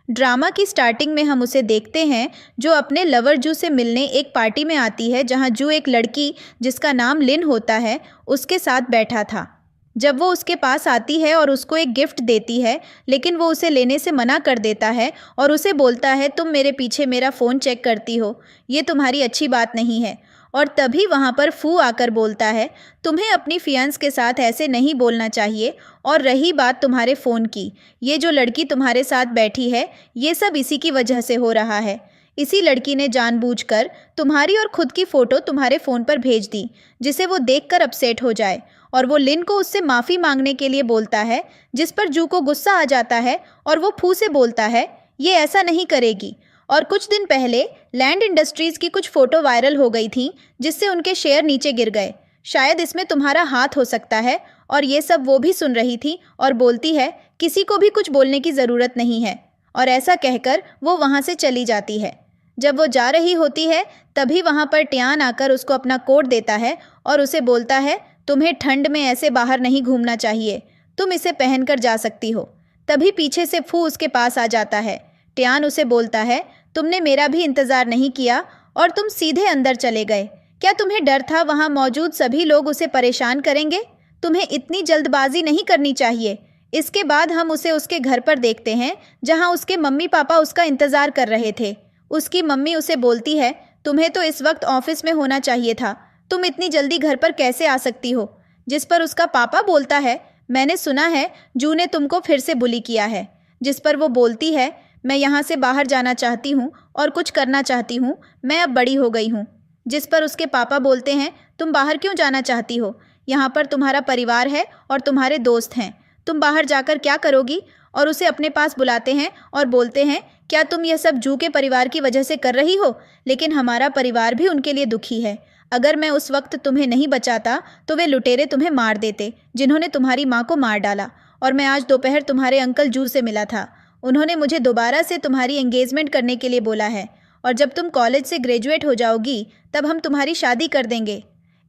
Drama की starting में हम उसे देखते हैं जो अपने लवर जू से मिलने एक पार्टी में आती है, जहां जू एक लड़की जिसका नाम लिन होता है उसके साथ बैठा था। जब वो उसके पास आती है और उसको एक गिफ्ट देती है, लेकिन वो उसे लेने से मना कर देता है और उसे बोलता है, तुम मेरे पीछे मेरा फ़ोन चेक करती हो, ये तुम्हारी अच्छी बात नहीं है। और तभी वहाँ पर फू आकर बोलता है, तुम्हें अपनी फियांस के साथ ऐसे नहीं बोलना चाहिए। और रही बात तुम्हारे फ़ोन की, ये जो लड़की तुम्हारे साथ बैठी है, ये सब इसी की वजह से हो रहा है। इसी लड़की ने जानबूझकर तुम्हारी और खुद की फ़ोटो तुम्हारे फ़ोन पर भेज दी, जिसे वो देखकर अपसेट हो जाए। और वो लिन को उससे माफ़ी मांगने के लिए बोलता है, जिस पर जू को गुस्सा आ जाता है और वो फू से बोलता है, ये ऐसा नहीं करेगी। और कुछ दिन पहले लैंड इंडस्ट्रीज़ की कुछ फ़ोटो वायरल हो गई थी, जिससे उनके शेयर नीचे गिर गए। शायद इसमें तुम्हारा हाथ हो सकता है। और ये सब वो भी सुन रही थी और बोलती है, किसी को भी कुछ बोलने की ज़रूरत नहीं है। और ऐसा कहकर वो वहाँ से चली जाती है। जब वो जा रही होती है, तभी वहाँ पर टियान आकर उसको अपना कोट देता है और उसे बोलता है, तुम्हें ठंड में ऐसे बाहर नहीं घूमना चाहिए, तुम इसे पहनकर जा सकती हो। तभी पीछे से फू उसके पास आ जाता है। टियान उसे बोलता है, तुमने मेरा भी इंतज़ार नहीं किया और तुम सीधे अंदर चले गए। क्या तुम्हें डर था वहाँ मौजूद सभी लोग उसे परेशान करेंगे? तुम्हें इतनी जल्दबाजी नहीं करनी चाहिए। इसके बाद हम उसे उसके घर पर देखते हैं, जहाँ उसके मम्मी पापा उसका इंतज़ार कर रहे थे। उसकी मम्मी उसे बोलती है, तुम्हें तो इस वक्त ऑफिस में होना चाहिए था, तुम इतनी जल्दी घर पर कैसे आ सकती हो? जिस पर उसका पापा बोलता है, मैंने सुना है जू ने तुमको फिर से बुली किया है। जिस पर वो बोलती है, मैं यहाँ से बाहर जाना चाहती हूँ और कुछ करना चाहती हूँ, मैं अब बड़ी हो गई हूँ। जिस पर उसके पापा बोलते हैं, तुम बाहर क्यों जाना चाहती हो? यहाँ पर तुम्हारा परिवार है और तुम्हारे दोस्त हैं, तुम बाहर जाकर क्या करोगी? और उसे अपने पास बुलाते हैं और बोलते हैं, क्या तुम यह सब जू के परिवार की वजह से कर रही हो? लेकिन हमारा परिवार भी उनके लिए दुखी है। अगर मैं उस वक्त तुम्हें नहीं बचाता तो वे लुटेरे तुम्हें मार देते, जिन्होंने तुम्हारी माँ को मार डाला। और मैं आज दोपहर तुम्हारे अंकल जू से मिला था, उन्होंने मुझे दोबारा से तुम्हारी एंगेजमेंट करने के लिए बोला है। और जब तुम कॉलेज से ग्रेजुएट हो जाओगी, तब हम तुम्हारी शादी कर देंगे।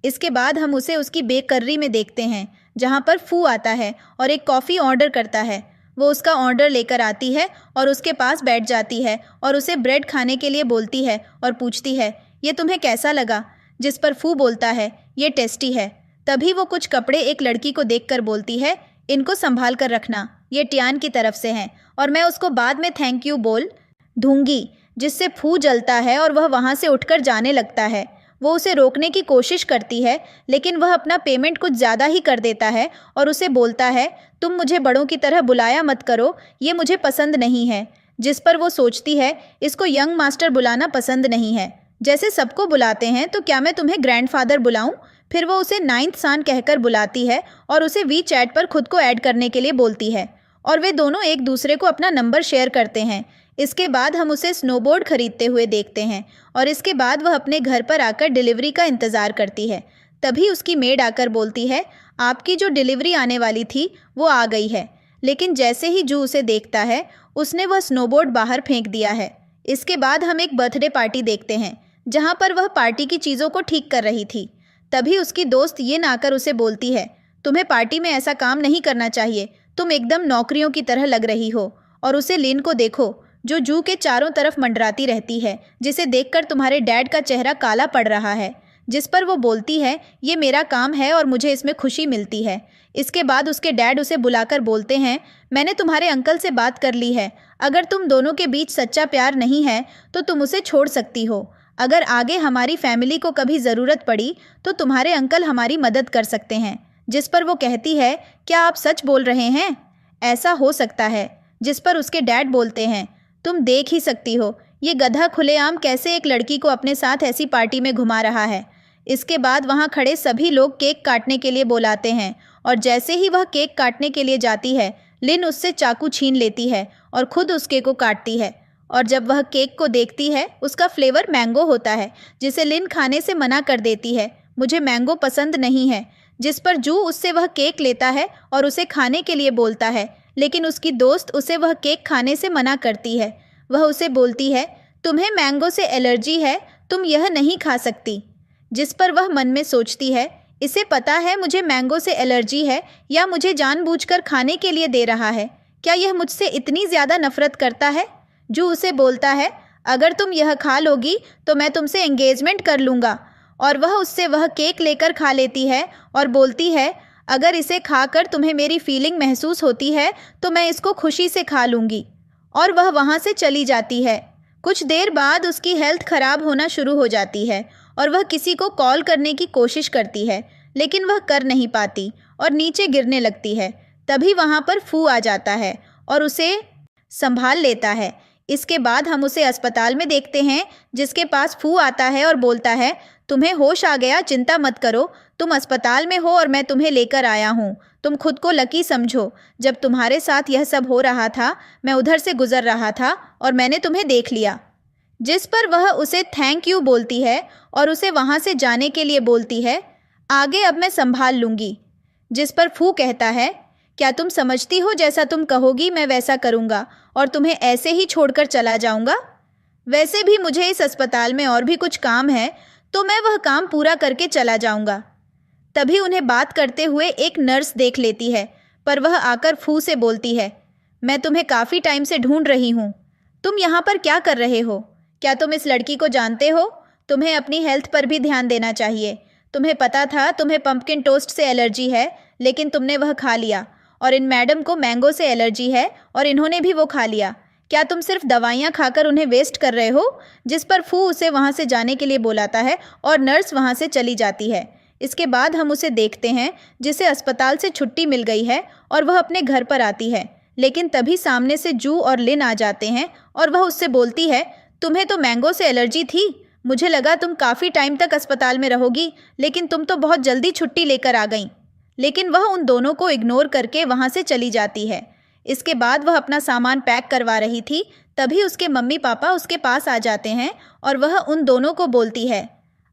इसके बाद हम उसे उसकी बेकर्री में देखते हैं, जहाँ पर फू आता है और एक कॉफ़ी ऑर्डर करता है। वो उसका ऑर्डर लेकर आती है और उसके पास बैठ जाती है और उसे ब्रेड खाने के लिए बोलती है और पूछती है, ये तुम्हें कैसा लगा? जिस पर फू बोलता है, ये टेस्टी है। तभी वो कुछ कपड़े एक लड़की को देखकर बोलती है, इनको संभाल कर रखना, ये टियान की तरफ से हैं और मैं उसको बाद में थैंक यू बोल दूंगी। जिससे फू जलता है और वह वहाँ से उठकर जाने लगता है। वो उसे रोकने की कोशिश करती है, लेकिन वह अपना पेमेंट कुछ ज़्यादा ही कर देता है और उसे बोलता है, तुम मुझे बड़ों की तरह बुलाया मत करो, ये मुझे पसंद नहीं है। जिस पर वो सोचती है, इसको यंग मास्टर बुलाना पसंद नहीं है, जैसे सबको बुलाते हैं, तो क्या मैं तुम्हें ग्रैंडफादर बुलाऊं? फिर वो उसे 9th सान कहकर बुलाती है और उसे वी-चैट पर खुद को ऐड करने के लिए बोलती है और वे दोनों एक दूसरे को अपना नंबर शेयर करते हैं। इसके बाद हम उसे स्नोबोर्ड खरीदते हुए देखते हैं और इसके बाद वह अपने घर पर आकर डिलीवरी का इंतज़ार करती है। तभी उसकी मेड आकर बोलती है, आपकी जो डिलीवरी आने वाली थी वो आ गई है। लेकिन जैसे ही जू उसे देखता है, उसने वह स्नोबोर्ड बाहर फेंक दिया है। इसके बाद हम एक बर्थडे पार्टी देखते हैं, जहाँ पर वह पार्टी की चीज़ों को ठीक कर रही थी। तभी उसकी दोस्त ये आकर उसे बोलती है, तुम्हें पार्टी में ऐसा काम नहीं करना चाहिए, तुम एकदम नौकरियों की तरह लग रही हो। और उसे लिन को देखो, जो जू के चारों तरफ मंडराती रहती है, जिसे देखकर तुम्हारे डैड का चेहरा काला पड़ रहा है। जिस पर वो बोलती है, ये मेरा काम है और मुझे इसमें खुशी मिलती है। इसके बाद उसके डैड उसे बुलाकर बोलते हैं, मैंने तुम्हारे अंकल से बात कर ली है, अगर तुम दोनों के बीच सच्चा प्यार नहीं है तो तुम उसे छोड़ सकती हो। अगर आगे हमारी फैमिली को कभी ज़रूरत पड़ी तो तुम्हारे अंकल हमारी मदद कर सकते हैं। जिस पर वो कहती है, क्या आप सच बोल रहे हैं? ऐसा हो सकता है। जिस पर उसके डैड बोलते हैं, तुम देख ही सकती हो, ये गधा खुलेआम कैसे एक लड़की को अपने साथ ऐसी पार्टी में घुमा रहा है। इसके बाद वहाँ खड़े सभी लोग केक काटने के लिए बुलाते हैं और जैसे ही वह केक काटने के लिए जाती है, लिन उससे चाकू छीन लेती है और खुद उस केक को काटती है। और जब वह केक को देखती है, उसका फ्लेवर मैंगो होता है, जिसे लिन खाने से मना कर देती है, मुझे मैंगो पसंद नहीं है। जिस पर जू उससे वह केक लेता है और उसे खाने के लिए बोलता है, लेकिन उसकी दोस्त उसे वह केक खाने से मना करती है। वह उसे बोलती है, तुम्हें मैंगो से एलर्जी है, तुम यह नहीं खा सकती। जिस पर वह मन में सोचती है, इसे पता है मुझे मैंगो से एलर्जी है या मुझे जानबूझकर खाने के लिए दे रहा है। क्या यह मुझसे इतनी ज़्यादा नफरत करता है? जू उसे बोलता है, अगर तुम यह खा लोगी तो मैं तुमसे एंगेजमेंट कर लूँगा। और वह उससे वह केक लेकर खा लेती है और बोलती है, अगर इसे खाकर तुम्हें मेरी फीलिंग महसूस होती है तो मैं इसको खुशी से खा लूँगी। और वह वहाँ से चली जाती है। कुछ देर बाद उसकी हेल्थ ख़राब होना शुरू हो जाती है और वह किसी को कॉल करने की कोशिश करती है, लेकिन वह कर नहीं पाती और नीचे गिरने लगती है। तभी वहाँ पर फू आ जाता है और उसे संभाल लेता है। इसके बाद हम उसे अस्पताल में देखते हैं, जिसके पास फू आता है और बोलता है, तुम्हें होश आ गया, चिंता मत करो, तुम अस्पताल में हो और मैं तुम्हें लेकर आया हूँ। तुम खुद को लकी समझो। जब तुम्हारे साथ यह सब हो रहा था, मैं उधर से गुजर रहा था और मैंने तुम्हें देख लिया। जिस पर वह उसे थैंक यू बोलती है और उसे वहाँ से जाने के लिए बोलती है, आगे अब मैं संभाल लूँगी। जिस पर फू कहता है, क्या तुम समझती हो जैसा तुम कहोगी मैं वैसा करूँगा और तुम्हें ऐसे ही छोड़कर चला जाऊँगा। वैसे भी मुझे इस अस्पताल में और भी कुछ काम है, तो मैं वह काम पूरा करके चला जाऊँगा। तभी उन्हें बात करते हुए एक नर्स देख लेती है, पर वह आकर फू से बोलती है, मैं तुम्हें काफ़ी टाइम से ढूंढ रही हूँ। तुम यहाँ पर क्या कर रहे हो? क्या तुम इस लड़की को जानते हो? तुम्हें अपनी हेल्थ पर भी ध्यान देना चाहिए। तुम्हें पता था तुम्हें पंपकिन टोस्ट से एलर्जी है, लेकिन तुमने वह खा लिया। और इन मैडम को मैंगो से एलर्जी है और इन्होंने भी वो खा लिया। क्या तुम सिर्फ दवाइयाँ खाकर उन्हें वेस्ट कर रहे हो? जिस पर फू उसे वहाँ से जाने के लिए बुलाता है और नर्स वहाँ से चली जाती है। इसके बाद हम उसे देखते हैं, जिसे अस्पताल से छुट्टी मिल गई है और वह अपने घर पर आती है। लेकिन तभी सामने से जू और लिन आ जाते हैं और वह उससे बोलती है, तुम्हें तो मैंगो से एलर्जी थी। मुझे लगा तुम काफ़ी टाइम तक अस्पताल में रहोगी, लेकिन तुम तो बहुत जल्दी छुट्टी लेकर आ गई। लेकिन वह उन दोनों को इग्नोर करके वहाँ से चली जाती है। इसके बाद वह अपना सामान पैक करवा रही थी, तभी उसके मम्मी पापा उसके पास आ जाते हैं और वह उन दोनों को बोलती है,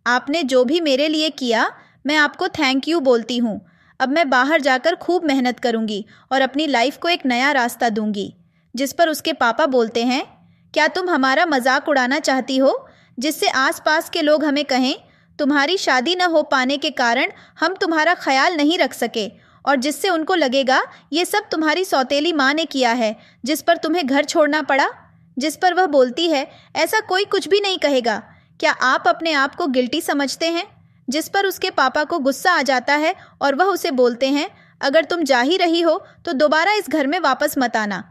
आपने जो भी मेरे लिए किया, मैं आपको थैंक यू बोलती हूँ। अब मैं बाहर जाकर खूब मेहनत करूँगी और अपनी लाइफ को एक नया रास्ता दूँगी। जिस पर उसके पापा बोलते हैं, क्या तुम हमारा मजाक उड़ाना चाहती हो, जिससे आसपास के लोग हमें कहें तुम्हारी शादी न हो पाने के कारण हम तुम्हारा ख्याल नहीं रख सके, और जिससे उनको लगेगा ये सब तुम्हारी सौतेली माँ ने किया है, जिस पर तुम्हें घर छोड़ना पड़ा। जिस पर वह बोलती है, ऐसा कोई कुछ भी नहीं कहेगा। क्या आप अपने आप को गिल्टी समझते हैं? जिस पर उसके पापा को गुस्सा आ जाता है और वह उसे बोलते हैं, अगर तुम जा ही रही हो तो दोबारा इस घर में वापस मत आना।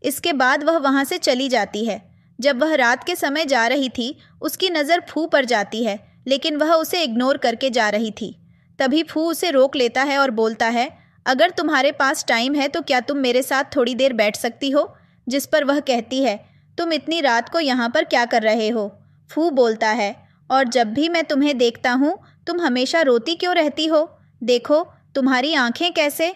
इसके बाद वह वहाँ से चली जाती है। जब वह रात के समय जा रही थी, उसकी नज़र फू पर जाती है, लेकिन वह उसे इग्नोर करके जा रही थी। तभी फू उसे रोक लेता है और बोलता है, अगर तुम्हारे पास टाइम है तो क्या तुम मेरे साथ थोड़ी देर बैठ सकती हो? जिस पर वह कहती है, तुम इतनी रात को यहाँ पर क्या कर रहे हो? फू बोलता है, और जब भी मैं तुम्हें देखता हूँ तुम हमेशा रोती क्यों रहती हो? देखो तुम्हारी आंखें कैसे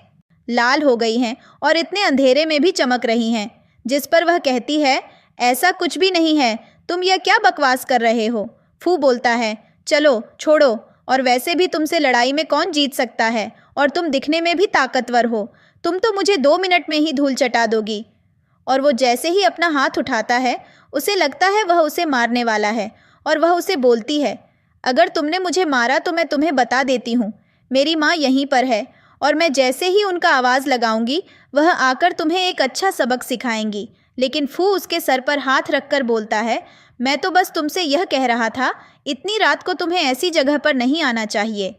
लाल हो गई हैं और इतने अंधेरे में भी चमक रही हैं। जिस पर वह कहती है, ऐसा कुछ भी नहीं है, तुम यह क्या बकवास कर रहे हो? फू बोलता है, चलो छोड़ो, और वैसे भी तुमसे लड़ाई में कौन जीत सकता है, और तुम दिखने में भी ताकतवर हो, तुम तो मुझे 2 मिनट में ही धूल चटा दोगी। और वो जैसे ही अपना हाथ उठाता है, उसे लगता है वह उसे मारने वाला है, और वह उसे बोलती है, अगर तुमने मुझे मारा तो मैं तुम्हें बता देती हूँ, मेरी माँ यहीं पर है, और मैं जैसे ही उनका आवाज़ लगाऊंगी वह आकर तुम्हें एक अच्छा सबक सिखाएंगी। लेकिन फू उसके सर पर हाथ रखकर बोलता है, मैं तो बस तुमसे यह कह रहा था, इतनी रात को तुम्हें ऐसी जगह पर नहीं आना चाहिए।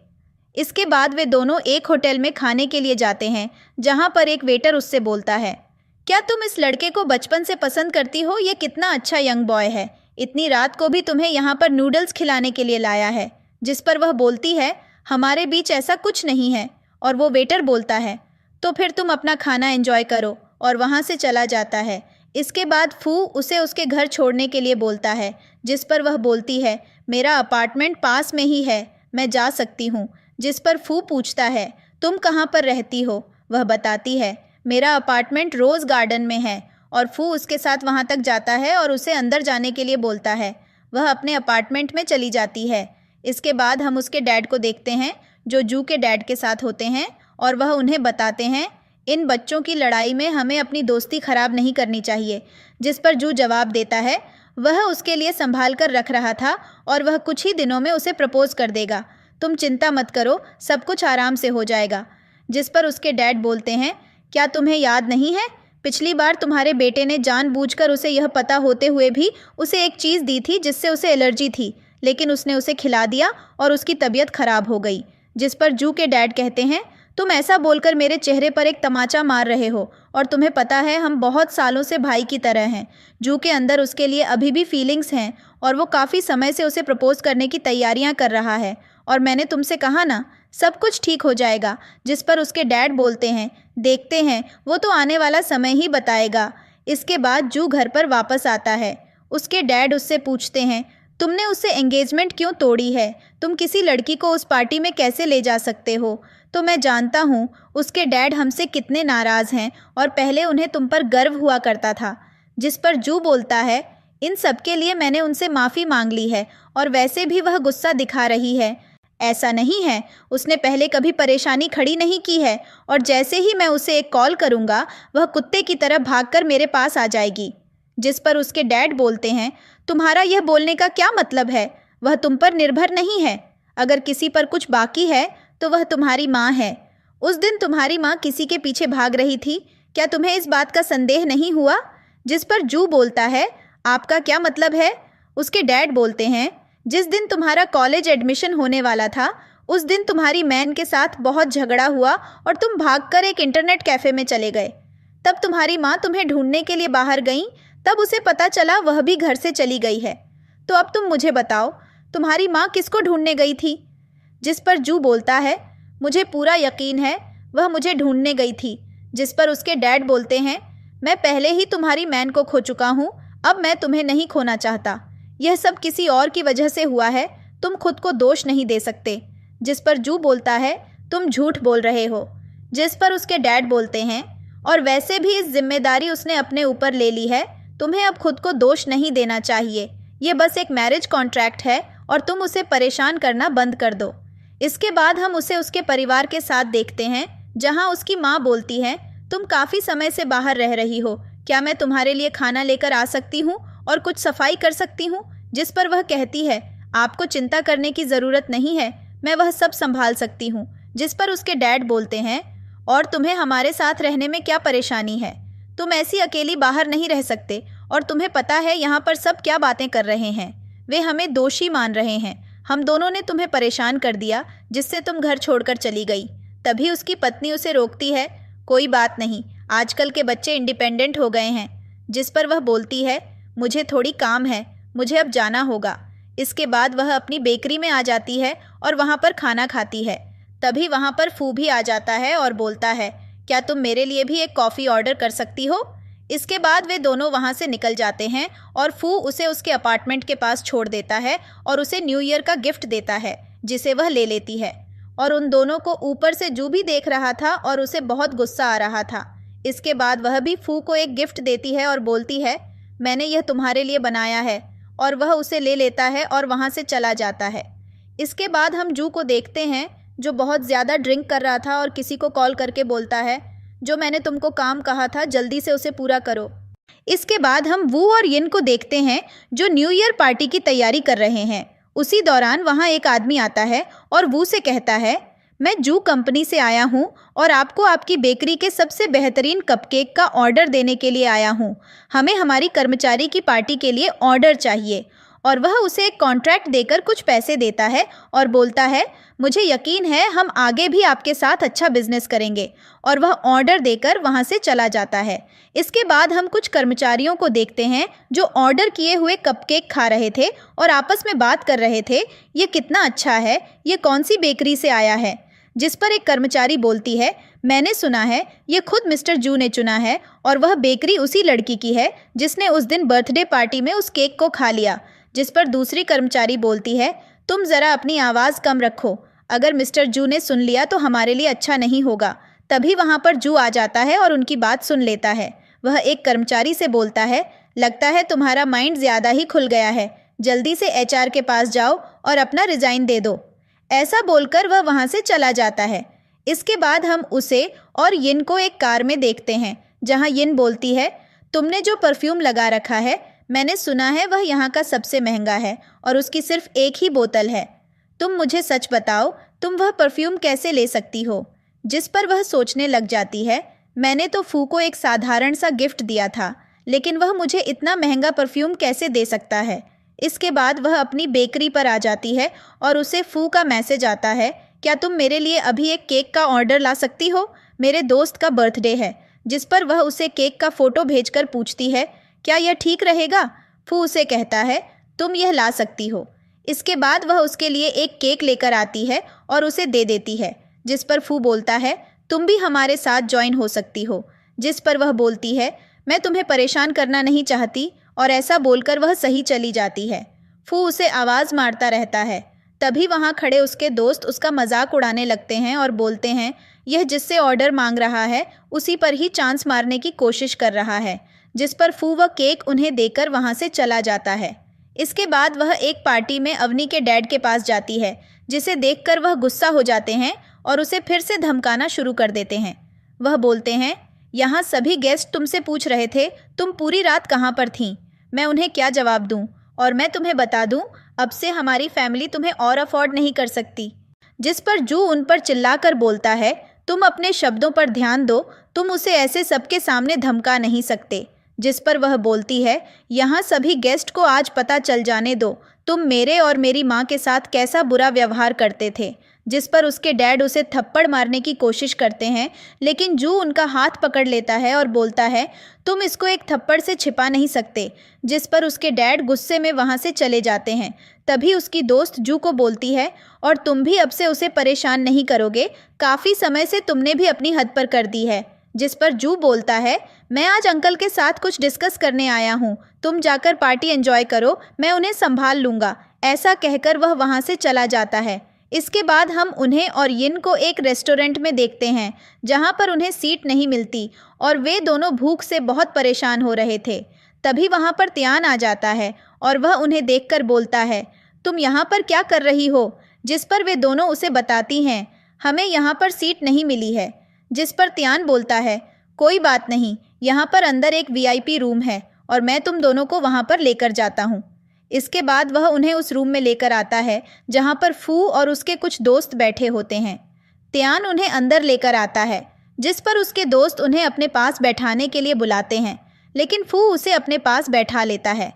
इसके बाद वे दोनों एक होटल में खाने के लिए जाते हैं, जहाँ पर एक वेटर उससे बोलता है, क्या तुम इस लड़के को बचपन से पसंद करती हो? ये कितना अच्छा यंग बॉय है, इतनी रात को भी तुम्हें यहाँ पर नूडल्स खिलाने के लिए लाया है। जिस पर वह बोलती है, हमारे बीच ऐसा कुछ नहीं है। और वो वेटर बोलता है, तो फिर तुम अपना खाना एंजॉय करो, और वहाँ से चला जाता है। इसके बाद फू उसे उसके घर छोड़ने के लिए बोलता है, जिस पर वह बोलती है, मेरा अपार्टमेंट पास में ही है, मैं जा सकती हूँ। जिस पर फू पूछता है, तुम कहाँ पर रहती हो? वह बताती है, मेरा अपार्टमेंट रोज़ गार्डन में है। और फू उसके साथ वहाँ तक जाता है और उसे अंदर जाने के लिए बोलता है। वह अपने अपार्टमेंट में चली जाती है। इसके बाद हम उसके डैड को देखते हैं, जो जू के डैड के साथ होते हैं, और वह उन्हें बताते हैं, इन बच्चों की लड़ाई में हमें अपनी दोस्ती ख़राब नहीं करनी चाहिए। जिस पर जू जवाब देता है, वह उसके लिए संभाल कर रख रहा था और वह कुछ ही दिनों में उसे प्रपोज कर देगा। तुम चिंता मत करो, सब कुछ आराम से हो जाएगा। जिस पर उसके डैड बोलते हैं, क्या तुम्हें याद नहीं है, पिछली बार तुम्हारे बेटे ने जानबूझकर उसे यह पता होते हुए भी उसे एक चीज़ दी थी जिससे उसे एलर्जी थी, लेकिन उसने उसे खिला दिया और उसकी तबीयत खराब हो गई। जिस पर जू के डैड कहते हैं, तुम ऐसा बोलकर मेरे चेहरे पर एक तमाचा मार रहे हो और तुम्हें पता है हम बहुत सालों से भाई की तरह हैं। जू के अंदर उसके लिए अभी भी फीलिंग्स हैं और वो काफ़ी समय से उसे प्रपोज करने की तैयारियां कर रहा है। और मैंने तुमसे कहा ना, सब कुछ ठीक हो जाएगा। जिस पर उसके डैड बोलते हैं, देखते हैं, वो तो आने वाला समय ही बताएगा। इसके बाद जू घर पर वापस आता है। उसके डैड उससे पूछते हैं, तुमने उससे एंगेजमेंट क्यों तोड़ी है? तुम किसी लड़की को उस पार्टी में कैसे ले जा सकते हो? तो मैं जानता हूँ उसके डैड हमसे कितने नाराज़ हैं और पहले उन्हें तुम पर गर्व हुआ करता था। जिस पर जू बोलता है, इन सब के लिए मैंने उनसे माफ़ी मांग ली है और वैसे भी वह गुस्सा दिखा रही है। ऐसा नहीं है, उसने पहले कभी परेशानी खड़ी नहीं की है और जैसे ही मैं उसे एक कॉल करूँगा वह कुत्ते की तरह भागकर मेरे पास आ जाएगी। जिस पर उसके डैड बोलते हैं, तुम्हारा यह बोलने का क्या मतलब है? वह तुम पर निर्भर नहीं है। अगर किसी पर कुछ बाकी है तो वह तुम्हारी माँ है। उस दिन तुम्हारी माँ किसी के पीछे भाग रही थी, क्या तुम्हें इस बात का संदेह नहीं हुआ? जिस पर जू बोलता है, आपका क्या मतलब है? उसके डैड बोलते हैं, जिस दिन तुम्हारा कॉलेज एडमिशन होने वाला था उस दिन तुम्हारी मैन के साथ बहुत झगड़ा हुआ और तुम भागकर एक इंटरनेट कैफ़े में चले गए। तब तुम्हारी माँ तुम्हें ढूंढने के लिए बाहर गई, तब उसे पता चला वह भी घर से चली गई है। तो अब तुम मुझे बताओ, तुम्हारी माँ किसको ढूंढने गई थी? जिस पर जू बोलता है, मुझे पूरा यकीन है वह मुझे ढूंढने गई थी। जिस पर उसके डैड बोलते हैं, मैं पहले ही तुम्हारी मैन को खो चुका हूँ, अब मैं तुम्हें नहीं खोना चाहता। यह सब किसी और की वजह से हुआ है, तुम खुद को दोष नहीं दे सकते। जिस पर जू बोलता है, तुम झूठ बोल रहे हो। जिस पर उसके डैड बोलते हैं, और वैसे भी इस जिम्मेदारी उसने अपने ऊपर ले ली है, तुम्हें अब खुद को दोष नहीं देना चाहिए। ये बस एक मैरिज कॉन्ट्रैक्ट है और तुम उसे परेशान करना बंद कर दो। इसके बाद हम उसे उसके परिवार के साथ देखते हैं, जहां उसकी माँ बोलती है, तुम काफ़ी समय से बाहर रह रही हो, क्या मैं तुम्हारे लिए खाना लेकर आ सकती हूँ और कुछ सफाई कर सकती हूँ? जिस पर वह कहती है, आपको चिंता करने की ज़रूरत नहीं है, मैं वह सब संभाल सकती हूँ। जिस पर उसके डैड बोलते हैं, और तुम्हें हमारे साथ रहने में क्या परेशानी है? तुम ऐसी अकेली बाहर नहीं रह सकते और तुम्हें पता है यहाँ पर सब क्या बातें कर रहे हैं। वे हमें दोषी मान रहे हैं। हम दोनों ने तुम्हें परेशान कर दिया जिससे तुम घर छोड़कर चली गई। तभी उसकी पत्नी उसे रोकती है, कोई बात नहीं, आजकल के बच्चे इंडिपेंडेंट हो गए हैं। जिस पर वह बोलती है, मुझे थोड़ी काम है, मुझे अब जाना होगा। इसके बाद वह अपनी बेकरी में आ जाती है और वहाँ पर खाना खाती है। तभी वहाँ पर फू भी आ जाता है और बोलता है, क्या तुम मेरे लिए भी एक कॉफ़ी ऑर्डर कर सकती हो? इसके बाद वे दोनों वहाँ से निकल जाते हैं और फू उसे उसके अपार्टमेंट के पास छोड़ देता है और उसे न्यू ईयर का गिफ्ट देता है, जिसे वह ले लेती है। और उन दोनों को ऊपर से जू भी देख रहा था और उसे बहुत गुस्सा आ रहा था। इसके बाद वह भी फू को एक गिफ्ट देती है और बोलती है, मैंने यह तुम्हारे लिए बनाया है, और वह उसे ले लेता है और वहाँ से चला जाता है। इसके बाद हम जू को देखते हैं, जो बहुत ज़्यादा ड्रिंक कर रहा था और किसी को कॉल करके बोलता है, जो मैंने तुमको काम कहा था जल्दी से उसे पूरा करो। इसके बाद हम वू और यिन को देखते हैं, जो न्यू ईयर पार्टी की तैयारी कर रहे हैं। उसी दौरान वहाँ एक आदमी आता है और वू से कहता है, मैं जू कंपनी से आया हूँ और आपको आपकी बेकरी के सबसे बेहतरीन कपकेक का ऑर्डर देने के लिए आया हूँ। हमें हमारी कर्मचारी की पार्टी के लिए ऑर्डर चाहिए। और वह उसे एक कॉन्ट्रैक्ट देकर कुछ पैसे देता है और बोलता है, मुझे यकीन है हम आगे भी आपके साथ अच्छा बिजनेस करेंगे। और वह ऑर्डर देकर वहाँ से चला जाता है। इसके बाद हम कुछ कर्मचारियों को देखते हैं, जो ऑर्डर किए हुए कपकेक खा रहे थे और आपस में बात कर रहे थे, ये कितना अच्छा है, ये कौन सी बेकरी से आया है। जिस पर एक कर्मचारी बोलती है, मैंने सुना है ये खुद मिस्टर जू ने चुना है और वह बेकरी उसी लड़की की है जिसने उस दिन बर्थडे पार्टी में उस केक को खा लिया। जिस पर दूसरी कर्मचारी बोलती है, तुम ज़रा अपनी आवाज़ कम रखो, अगर मिस्टर जू ने सुन लिया तो हमारे लिए अच्छा नहीं होगा। तभी वहाँ पर जू आ जाता है और उनकी बात सुन लेता है। वह एक कर्मचारी से बोलता है, लगता है तुम्हारा माइंड ज़्यादा ही खुल गया है, जल्दी से एचआर के पास जाओ और अपना रिज़ाइन दे दो। ऐसा बोलकर वह वहाँ से चला जाता है। इसके बाद हम उसे और यिन को एक कार में देखते हैं, जहाँ यिन बोलती है, तुमने जो परफ्यूम लगा रखा है, मैंने सुना है वह यहाँ का सबसे महंगा है और उसकी सिर्फ एक ही बोतल है। तुम मुझे सच बताओ, तुम वह परफ्यूम कैसे ले सकती हो? जिस पर वह सोचने लग जाती है, मैंने तो फू को एक साधारण सा गिफ्ट दिया था, लेकिन वह मुझे इतना महंगा परफ्यूम कैसे दे सकता है। इसके बाद वह अपनी बेकरी पर आ जाती है और उसे फू का मैसेज आता है, क्या तुम मेरे लिए अभी एक केक का ऑर्डर ला सकती हो? मेरे दोस्त का बर्थडे है। जिस पर वह उसे केक का फ़ोटो भेजकर पूछती है, क्या यह ठीक रहेगा? फू उसे कहता है, तुम यह ला सकती हो। इसके बाद वह उसके लिए एक केक लेकर आती है और उसे दे देती है, जिस पर फू बोलता है, तुम भी हमारे साथ ज्वाइन हो सकती हो। जिस पर वह बोलती है, मैं तुम्हें परेशान करना नहीं चाहती, और ऐसा बोलकर वह सही चली जाती है। फू उसे आवाज़ मारता रहता है। तभी वहाँ खड़े उसके दोस्त उसका मजाक उड़ाने लगते हैं और बोलते हैं, यह जिससे ऑर्डर मांग रहा है उसी पर ही चांस मारने की कोशिश कर रहा है। जिस पर फू वह केक उन्हें देकर वहाँ से चला जाता है। इसके बाद वह एक पार्टी में अवनी के डैड के पास जाती है, जिसे देखकर वह गुस्सा हो जाते हैं और उसे फिर से धमकाना शुरू कर देते हैं। वह बोलते हैं, यहाँ सभी गेस्ट तुमसे पूछ रहे थे तुम पूरी रात कहाँ पर थीं? मैं उन्हें क्या जवाब दूँ? और मैं तुम्हें बता दूँ, अब से हमारी फैमिली तुम्हें और अफोर्ड नहीं कर सकती। जिस पर जू उन पर चिल्लाकर बोलता है, तुम अपने शब्दों पर ध्यान दो, तुम उसे ऐसे सबके सामने धमका नहीं सकते। जिस पर वह बोलती है, यहाँ सभी गेस्ट को आज पता चल जाने दो, तुम मेरे और मेरी माँ के साथ कैसा बुरा व्यवहार करते थे। जिस पर उसके डैड उसे थप्पड़ मारने की कोशिश करते हैं, लेकिन जू उनका हाथ पकड़ लेता है और बोलता है, तुम इसको एक थप्पड़ से छिपा नहीं सकते। जिस पर उसके डैड गुस्से में वहाँ से चले जाते हैं। तभी उसकी दोस्त जू को बोलती है, और तुम भी अब से उसे परेशान नहीं करोगे, काफ़ी समय से तुमने भी अपनी हद पर कर दी है। जिस पर जू बोलता है, मैं आज अंकल के साथ कुछ डिस्कस करने आया हूँ, तुम जाकर पार्टी एंजॉय करो, मैं उन्हें संभाल लूँगा। ऐसा कहकर वह वहाँ से चला जाता है। इसके बाद हम उन्हें और यिन को एक रेस्टोरेंट में देखते हैं, जहाँ पर उन्हें सीट नहीं मिलती और वे दोनों भूख से बहुत परेशान हो रहे थे। तभी वहाँ पर त्यान आ जाता है और वह उन्हें देखकर बोलता है, तुम यहाँ पर क्या कर रही हो? जिस पर वे दोनों उसे बताती हैं, हमें यहाँ पर सीट नहीं मिली है। जिस पर त्यान बोलता है, कोई बात नहीं, यहाँ पर अंदर एक वीआईपी रूम है और मैं तुम दोनों को वहाँ पर लेकर जाता हूँ। इसके बाद वह उन्हें उस रूम में लेकर आता है जहाँ पर फू और उसके कुछ दोस्त बैठे होते हैं। त्यान उन्हें अंदर लेकर आता है, जिस पर उसके दोस्त उन्हें अपने पास बैठाने के लिए बुलाते हैं, लेकिन फू उसे अपने पास बैठा लेता है।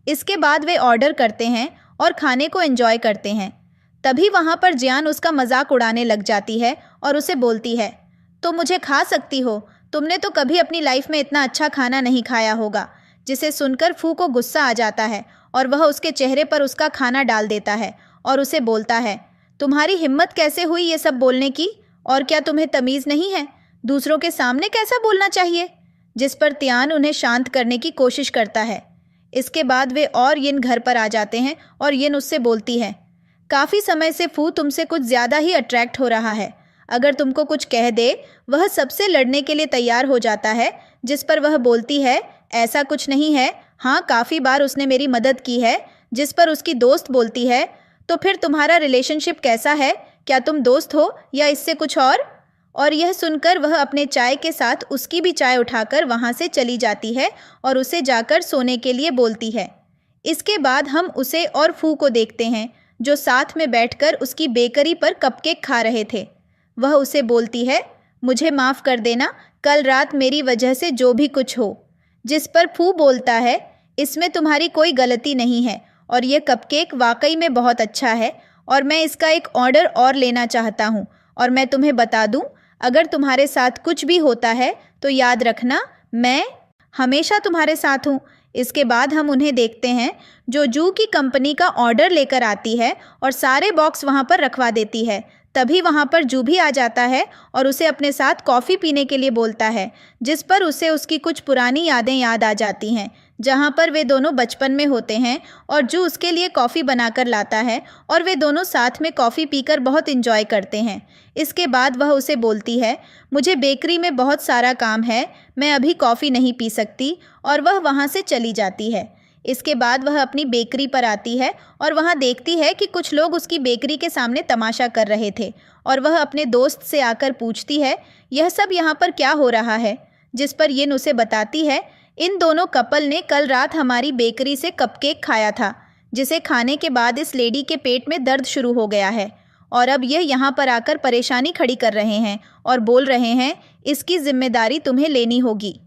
इसके बाद वे ऑर्डर करते हैं और खाने को एंजॉय करते हैं। तभी वहाँ पर जियान उसका मजाक उड़ाने लग जाती है और उसे बोलती है, तो मुझे खा सकती हो, तुमने तो कभी अपनी लाइफ में इतना अच्छा खाना नहीं खाया होगा। जिसे सुनकर फू को गुस्सा आ जाता है और वह उसके चेहरे पर उसका खाना डाल देता है और उसे बोलता है, तुम्हारी हिम्मत कैसे हुई ये सब बोलने की, और क्या तुम्हें तमीज़ नहीं है? दूसरों के सामने कैसा बोलना चाहिए? जिस पर त्यान उन्हें शांत करने की कोशिश करता है। इसके बाद वे और यिन घर पर आ जाते हैं और यिन उससे बोलती है, काफ़ी समय से फू तुमसे कुछ ज़्यादा ही अट्रैक्ट हो रहा है। अगर तुमको कुछ कह दे, वह सबसे लड़ने के लिए तैयार हो जाता है। जिस पर वह बोलती है, ऐसा कुछ नहीं है, हाँ काफ़ी बार उसने मेरी मदद की है। जिस पर उसकी दोस्त बोलती है, तो फिर तुम्हारा रिलेशनशिप कैसा है? क्या तुम दोस्त हो या इससे कुछ और यह सुनकर वह अपने चाय के साथ उसकी भी चाय उठाकर वहाँ से चली जाती है और उसे जाकर सोने के लिए बोलती है। इसके बाद हम उसे और फू को देखते हैं, जो साथ में बैठकर उसकी बेकरी पर कपकेक खा रहे थे। वह उसे बोलती है, मुझे माफ़ कर देना, कल रात मेरी वजह से जो भी कुछ हो। जिस पर फू बोलता है, इसमें तुम्हारी कोई गलती नहीं है और यह कपकेक वाकई में बहुत अच्छा है और मैं इसका एक ऑर्डर और लेना चाहता हूँ, और मैं तुम्हें बता दूँ, अगर तुम्हारे साथ कुछ भी होता है तो याद रखना, मैं हमेशा तुम्हारे साथ हूँ। इसके बाद हम उन्हें देखते हैं, जो जू की कंपनी का ऑर्डर लेकर आती है और सारे बॉक्स वहाँ पर रखवा देती है। तभी वहाँ पर जू भी आ जाता है और उसे अपने साथ कॉफ़ी पीने के लिए बोलता है। जिस पर उसे उसकी कुछ पुरानी यादें याद आ जाती हैं, जहाँ पर वे दोनों बचपन में होते हैं और जू उसके लिए कॉफ़ी बनाकर लाता है और वे दोनों साथ में कॉफ़ी पीकर बहुत इंजॉय करते हैं। इसके बाद वह उसे बोलती है, मुझे बेकरी में बहुत सारा काम है, मैं अभी कॉफ़ी नहीं पी सकती, और वह वहाँ से चली जाती है। इसके बाद वह अपनी बेकरी पर आती है और वहाँ देखती है कि कुछ लोग उसकी बेकरी के सामने तमाशा कर रहे थे, और वह अपने दोस्त से आकर पूछती है, यह सब यहाँ पर क्या हो रहा है? जिस पर यिन उसे बताती है, इन दोनों कपल ने कल रात हमारी बेकरी से कपकेक खाया था, जिसे खाने के बाद इस लेडी के पेट में दर्द शुरू हो गया है और अब यह यहाँ पर आकर परेशानी खड़ी कर रहे हैं और बोल रहे हैं इसकी जिम्मेदारी तुम्हें लेनी होगी।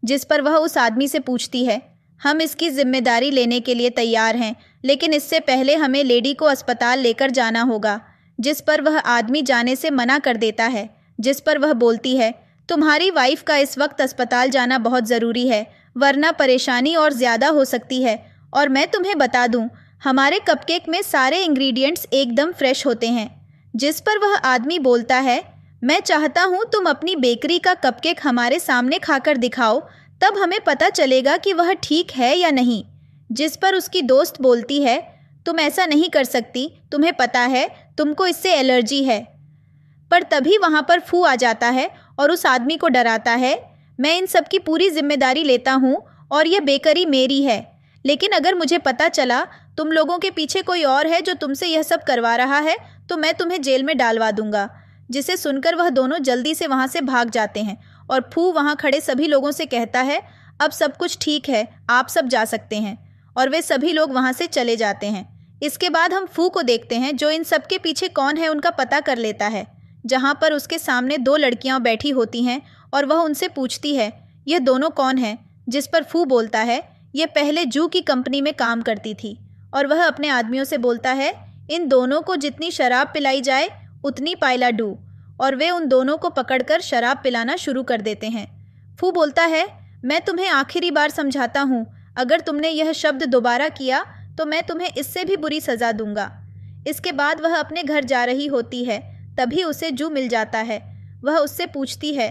जिस पर वह उस आदमी से पूछती है, हम इसकी जिम्मेदारी लेने के लिए तैयार हैं, लेकिन इससे पहले हमें लेडी को अस्पताल लेकर जाना होगा। जिस पर वह आदमी जाने से मना कर देता है। जिस पर वह बोलती है, तुम्हारी वाइफ का इस वक्त अस्पताल जाना बहुत ज़रूरी है, वरना परेशानी और ज़्यादा हो सकती है। और मैं तुम्हें बता दूं, हमारे कपकेक में सारे इंग्रेडिएंट्स एकदम फ्रेश होते हैं। जिस पर वह आदमी बोलता है, मैं चाहता हूं तुम अपनी बेकरी का कपकेक हमारे सामने खाकर दिखाओ, तब हमें पता चलेगा कि वह ठीक है या नहीं। जिस पर उसकी दोस्त बोलती है, तुम ऐसा नहीं कर सकती, तुम्हें पता है तुमको इससे एलर्जी है। पर तभी वहाँ पर फू आ जाता है और उस आदमी को डराता है, मैं इन सब की पूरी जिम्मेदारी लेता हूँ और यह बेकरी मेरी है, लेकिन अगर मुझे पता चला तुम लोगों के पीछे कोई और है जो तुमसे यह सब करवा रहा है तो मैं तुम्हें जेल में डालवा दूंगा। जिसे सुनकर वह दोनों जल्दी से वहाँ से भाग जाते हैं और फू वहाँ खड़े सभी लोगों से कहता है, अब सब कुछ ठीक है, आप सब जा सकते हैं। और वे सभी लोग वहाँ से चले जाते हैं। इसके बाद हम फू को देखते हैं जो इन सब के पीछे कौन है उनका पता कर लेता है। जहाँ पर उसके सामने 2 लड़कियाँ बैठी होती हैं और वह उनसे पूछती है, यह दोनों कौन हैं? जिस पर फू बोलता है, यह पहले जू की कंपनी में काम करती थी। और वह अपने आदमियों से बोलता है, इन दोनों को जितनी शराब पिलाई जाए उतनी पाइला डू। और वे उन दोनों को पकड़कर शराब पिलाना शुरू कर देते हैं। फू बोलता है, मैं तुम्हें आखिरी बार समझाता हूँ, अगर तुमने यह शब्द दोबारा किया तो मैं तुम्हें इससे भी बुरी सज़ा दूंगा। इसके बाद वह अपने घर जा रही होती है, तभी उसे जू मिल जाता है। वह उससे पूछती है,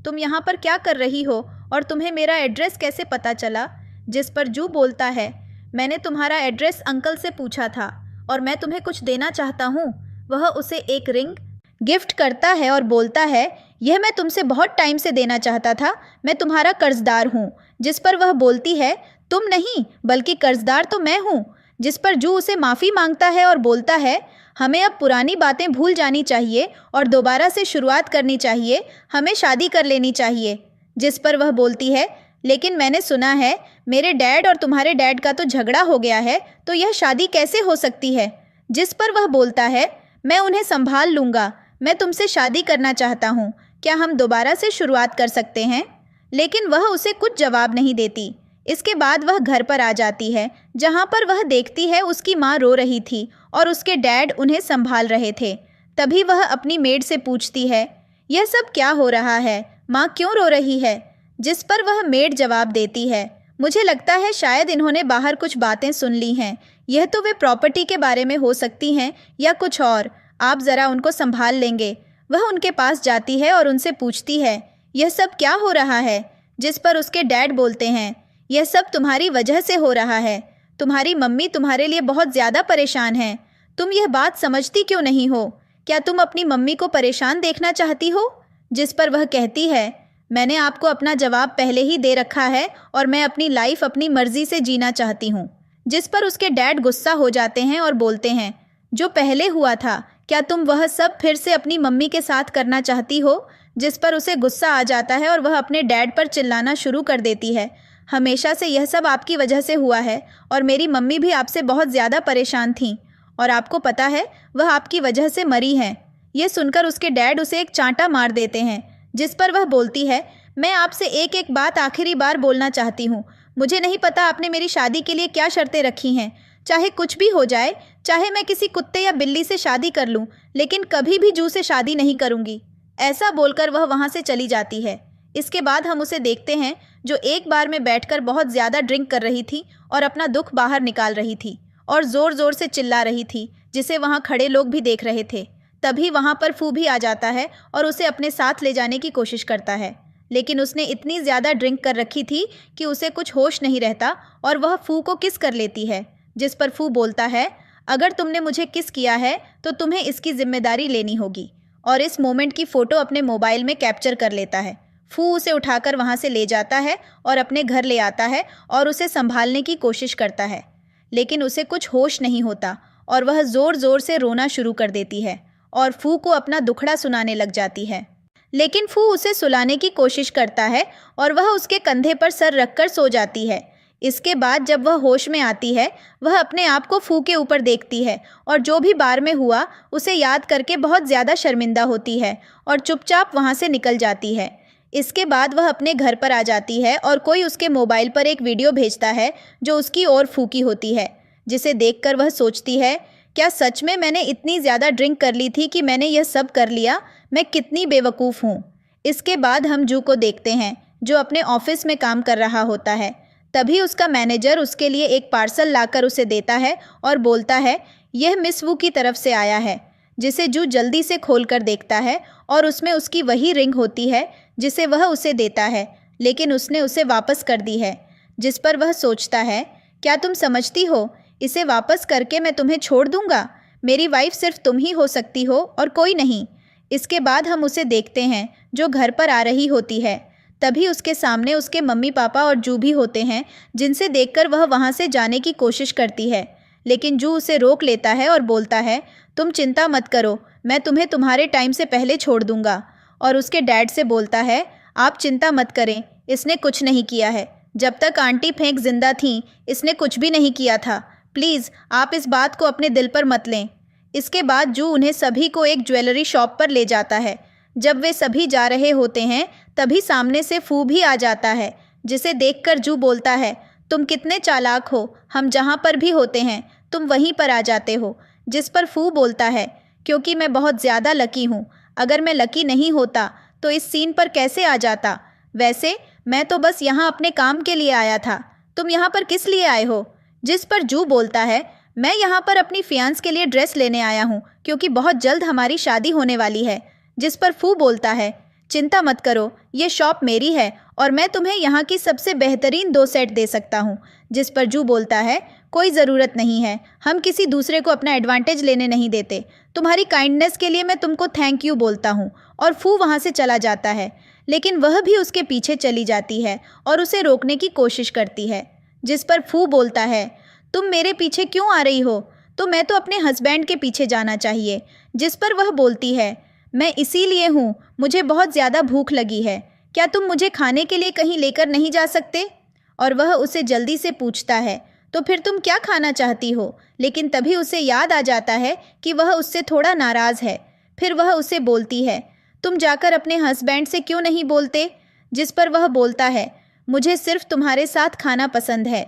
तुम यहाँ पर क्या कर रही हो और तुम्हें मेरा एड्रेस कैसे पता चला? जिस पर जू बोलता है, मैंने तुम्हारा एड्रेस अंकल से पूछा था और मैं तुम्हें कुछ देना चाहता हूँ। वह उसे एक रिंग गिफ्ट करता है और बोलता है, यह मैं तुमसे बहुत टाइम से देना चाहता था, मैं तुम्हारा कर्जदार हूँ। जिस पर वह बोलती है, तुम नहीं बल्कि कर्जदार तो मैं हूँ। जिस पर जू उसे माफ़ी मांगता है और बोलता है, हमें अब पुरानी बातें भूल जानी चाहिए और दोबारा से शुरुआत करनी चाहिए, हमें शादी कर लेनी चाहिए। जिस पर वह बोलती है, लेकिन मैंने सुना है मेरे डैड और तुम्हारे डैड का तो झगड़ा हो गया है, तो यह शादी कैसे हो सकती है? जिस पर वह बोलता है, मैं उन्हें संभाल लूँगा, मैं तुमसे शादी करना चाहता हूँ, क्या हम दोबारा से शुरुआत कर सकते हैं? लेकिन वह उसे कुछ जवाब नहीं देती। इसके बाद वह घर पर आ जाती है, जहाँ पर वह देखती है उसकी माँ रो रही थी और उसके डैड उन्हें संभाल रहे थे। तभी वह अपनी मेड से पूछती है, यह सब क्या हो रहा है? माँ क्यों रो रही है? जिस पर वह मेड जवाब देती है, मुझे लगता है शायद इन्होंने बाहर कुछ बातें सुन ली हैं, यह तो वे प्रॉपर्टी के बारे में हो सकती हैं या कुछ और, आप ज़रा उनको संभाल लेंगे। वह उनके पास जाती है और उनसे पूछती है, यह सब क्या हो रहा है? जिस पर उसके डैड बोलते हैं, यह सब तुम्हारी वजह से हो रहा है, तुम्हारी मम्मी तुम्हारे लिए बहुत ज़्यादा परेशान हैं, तुम यह बात समझती क्यों नहीं हो? क्या तुम अपनी मम्मी को परेशान देखना चाहती हो? जिस पर वह कहती है, मैंने आपको अपना जवाब पहले ही दे रखा है और मैं अपनी लाइफ अपनी मर्जी से जीना चाहती हूँ। जिस पर उसके डैड गुस्सा हो जाते हैं और बोलते हैं, जो पहले हुआ था क्या तुम वह सब फिर से अपनी मम्मी के साथ करना चाहती हो? जिस पर उसे गुस्सा आ जाता है और वह अपने डैड पर चिल्लाना शुरू कर देती है, हमेशा से यह सब आपकी वजह से हुआ है और मेरी मम्मी भी आपसे बहुत ज़्यादा परेशान थीं और आपको पता है वह आपकी वजह से मरी हैं। यह सुनकर उसके डैड उसे एक चांटा मार देते हैं। जिस पर वह बोलती है, मैं आपसे एक एक बात आखिरी बार बोलना चाहती हूँ, मुझे नहीं पता आपने मेरी शादी के लिए क्या शर्तें रखी हैं, चाहे कुछ भी हो जाए, चाहे मैं किसी कुत्ते या बिल्ली से शादी कर लूँ, लेकिन कभी भी जू से शादी नहीं करूँगी। ऐसा बोलकर वह वहाँ से चली जाती है। इसके बाद हम उसे देखते हैं जो एक बार में बैठकर बहुत ज़्यादा ड्रिंक कर रही थी और अपना दुख बाहर निकाल रही थी और ज़ोर ज़ोर से चिल्ला रही थी, जिसे वहाँ खड़े लोग भी देख रहे थे। तभी वहाँ पर फू भी आ जाता है और उसे अपने साथ ले जाने की कोशिश करता है, लेकिन उसने इतनी ज़्यादा ड्रिंक कर रखी थी कि उसे कुछ होश नहीं रहता और वह फू को किस कर लेती है। जिस पर फू बोलता है, अगर तुमने मुझे किस किया है तो तुम्हें इसकी जिम्मेदारी लेनी होगी, और इस मोमेंट की फ़ोटो अपने मोबाइल में कैप्चर कर लेता है। फू उसे उठाकर वहाँ से ले जाता है और अपने घर ले आता है और उसे संभालने की कोशिश करता है, लेकिन उसे कुछ होश नहीं होता और वह ज़ोर ज़ोर से रोना शुरू कर देती है और फू को अपना दुखड़ा सुनाने लग जाती है। लेकिन फू उसे सुलाने की कोशिश करता है और वह उसके कंधे पर सर रखकर सो जाती है। इसके बाद जब वह होश में आती है, वह अपने आप को फू के ऊपर देखती है और जो भी बार में हुआ उसे याद करके बहुत ज़्यादा शर्मिंदा होती है और चुपचाप वहाँ से निकल जाती है। इसके बाद वह अपने घर पर आ जाती है और कोई उसके मोबाइल पर एक वीडियो भेजता है जो उसकी ओर फू की होती है, जिसे देखकर वह सोचती है, क्या सच में मैंने इतनी ज़्यादा ड्रिंक कर ली थी कि मैंने यह सब कर लिया? मैं कितनी बेवकूफ़ हूँ। इसके बाद हम जू को देखते हैं जो अपने ऑफिस में काम कर रहा होता है। तभी उसका मैनेजर उसके लिए एक पार्सल लाकर उसे देता है और बोलता है, यह मिस वू की तरफ से आया है, जिसे जू जल्दी से खोलकर देखता है और उसमें उसकी वही रिंग होती है जिसे वह उसे देता है, लेकिन उसने उसे वापस कर दी है। जिस पर वह सोचता है, क्या तुम समझती हो, इसे वापस करके मैं तुम्हें छोड़ दूंगा? मेरी वाइफ सिर्फ तुम ही हो सकती हो और कोई नहीं। इसके बाद हम उसे देखते हैं जो घर पर आ रही होती है। तभी उसके सामने उसके मम्मी पापा और जू भी होते हैं, जिनसे देखकर वह वहाँ से जाने की कोशिश करती है, लेकिन जू उसे रोक लेता है और बोलता है, तुम चिंता मत करो, मैं तुम्हें तुम्हारे टाइम से पहले छोड़ दूंगा। और उसके डैड से बोलता है, आप चिंता मत करें, इसने कुछ नहीं किया है। जब तक आंटी फेंक जिंदा थीं, इसने कुछ भी नहीं किया था। प्लीज़ आप इस बात को अपने दिल पर मत लें। इसके बाद जू उन्हें सभी को एक ज्वेलरी शॉप पर ले जाता है। जब वे सभी जा रहे होते हैं, तभी सामने से फू भी आ जाता है, जिसे देखकर जू बोलता है, तुम कितने चालाक हो, हम जहाँ पर भी होते हैं तुम वहीं पर आ जाते हो। जिस पर फू बोलता है, क्योंकि मैं बहुत ज़्यादा लकी हूँ, अगर मैं लकी नहीं होता तो इस सीन पर कैसे आ जाता? वैसे मैं तो बस यहाँ अपने काम के लिए आया था, तुम यहाँ पर किस लिए आए हो? जिस पर जू बोलता है, मैं यहाँ पर अपनी फियांस के लिए ड्रेस लेने आया हूँ, क्योंकि बहुत जल्द हमारी शादी होने वाली है। जिस पर फू बोलता है, चिंता मत करो, ये शॉप मेरी है और मैं तुम्हें यहाँ की सबसे बेहतरीन 2 सेट दे सकता हूँ। जिस पर जू बोलता है, कोई ज़रूरत नहीं है, हम किसी दूसरे को अपना एडवांटेज लेने नहीं देते। तुम्हारी काइंडनेस के लिए मैं तुमको थैंक यू बोलता हूँ। और फू वहाँ से चला जाता है, लेकिन वह भी उसके पीछे चली जाती है और उसे रोकने की कोशिश करती है। जिस पर फू बोलता है, तुम मेरे पीछे क्यों आ रही हो? तो मैं तो अपने हस्बैंड के पीछे जाना चाहिए। जिस पर वह बोलती है, मैं इसीलिए हूँ, मुझे बहुत ज़्यादा भूख लगी है, क्या तुम मुझे खाने के लिए कहीं लेकर नहीं जा सकते? और वह उसे जल्दी से पूछता है, तो फिर तुम क्या खाना चाहती हो? लेकिन तभी उसे याद आ जाता है कि वह उससे थोड़ा नाराज़ है। फिर वह उसे बोलती है, तुम जाकर अपने हस्बैंड से क्यों नहीं बोलते? जिस पर वह बोलता है, मुझे सिर्फ तुम्हारे साथ खाना पसंद है।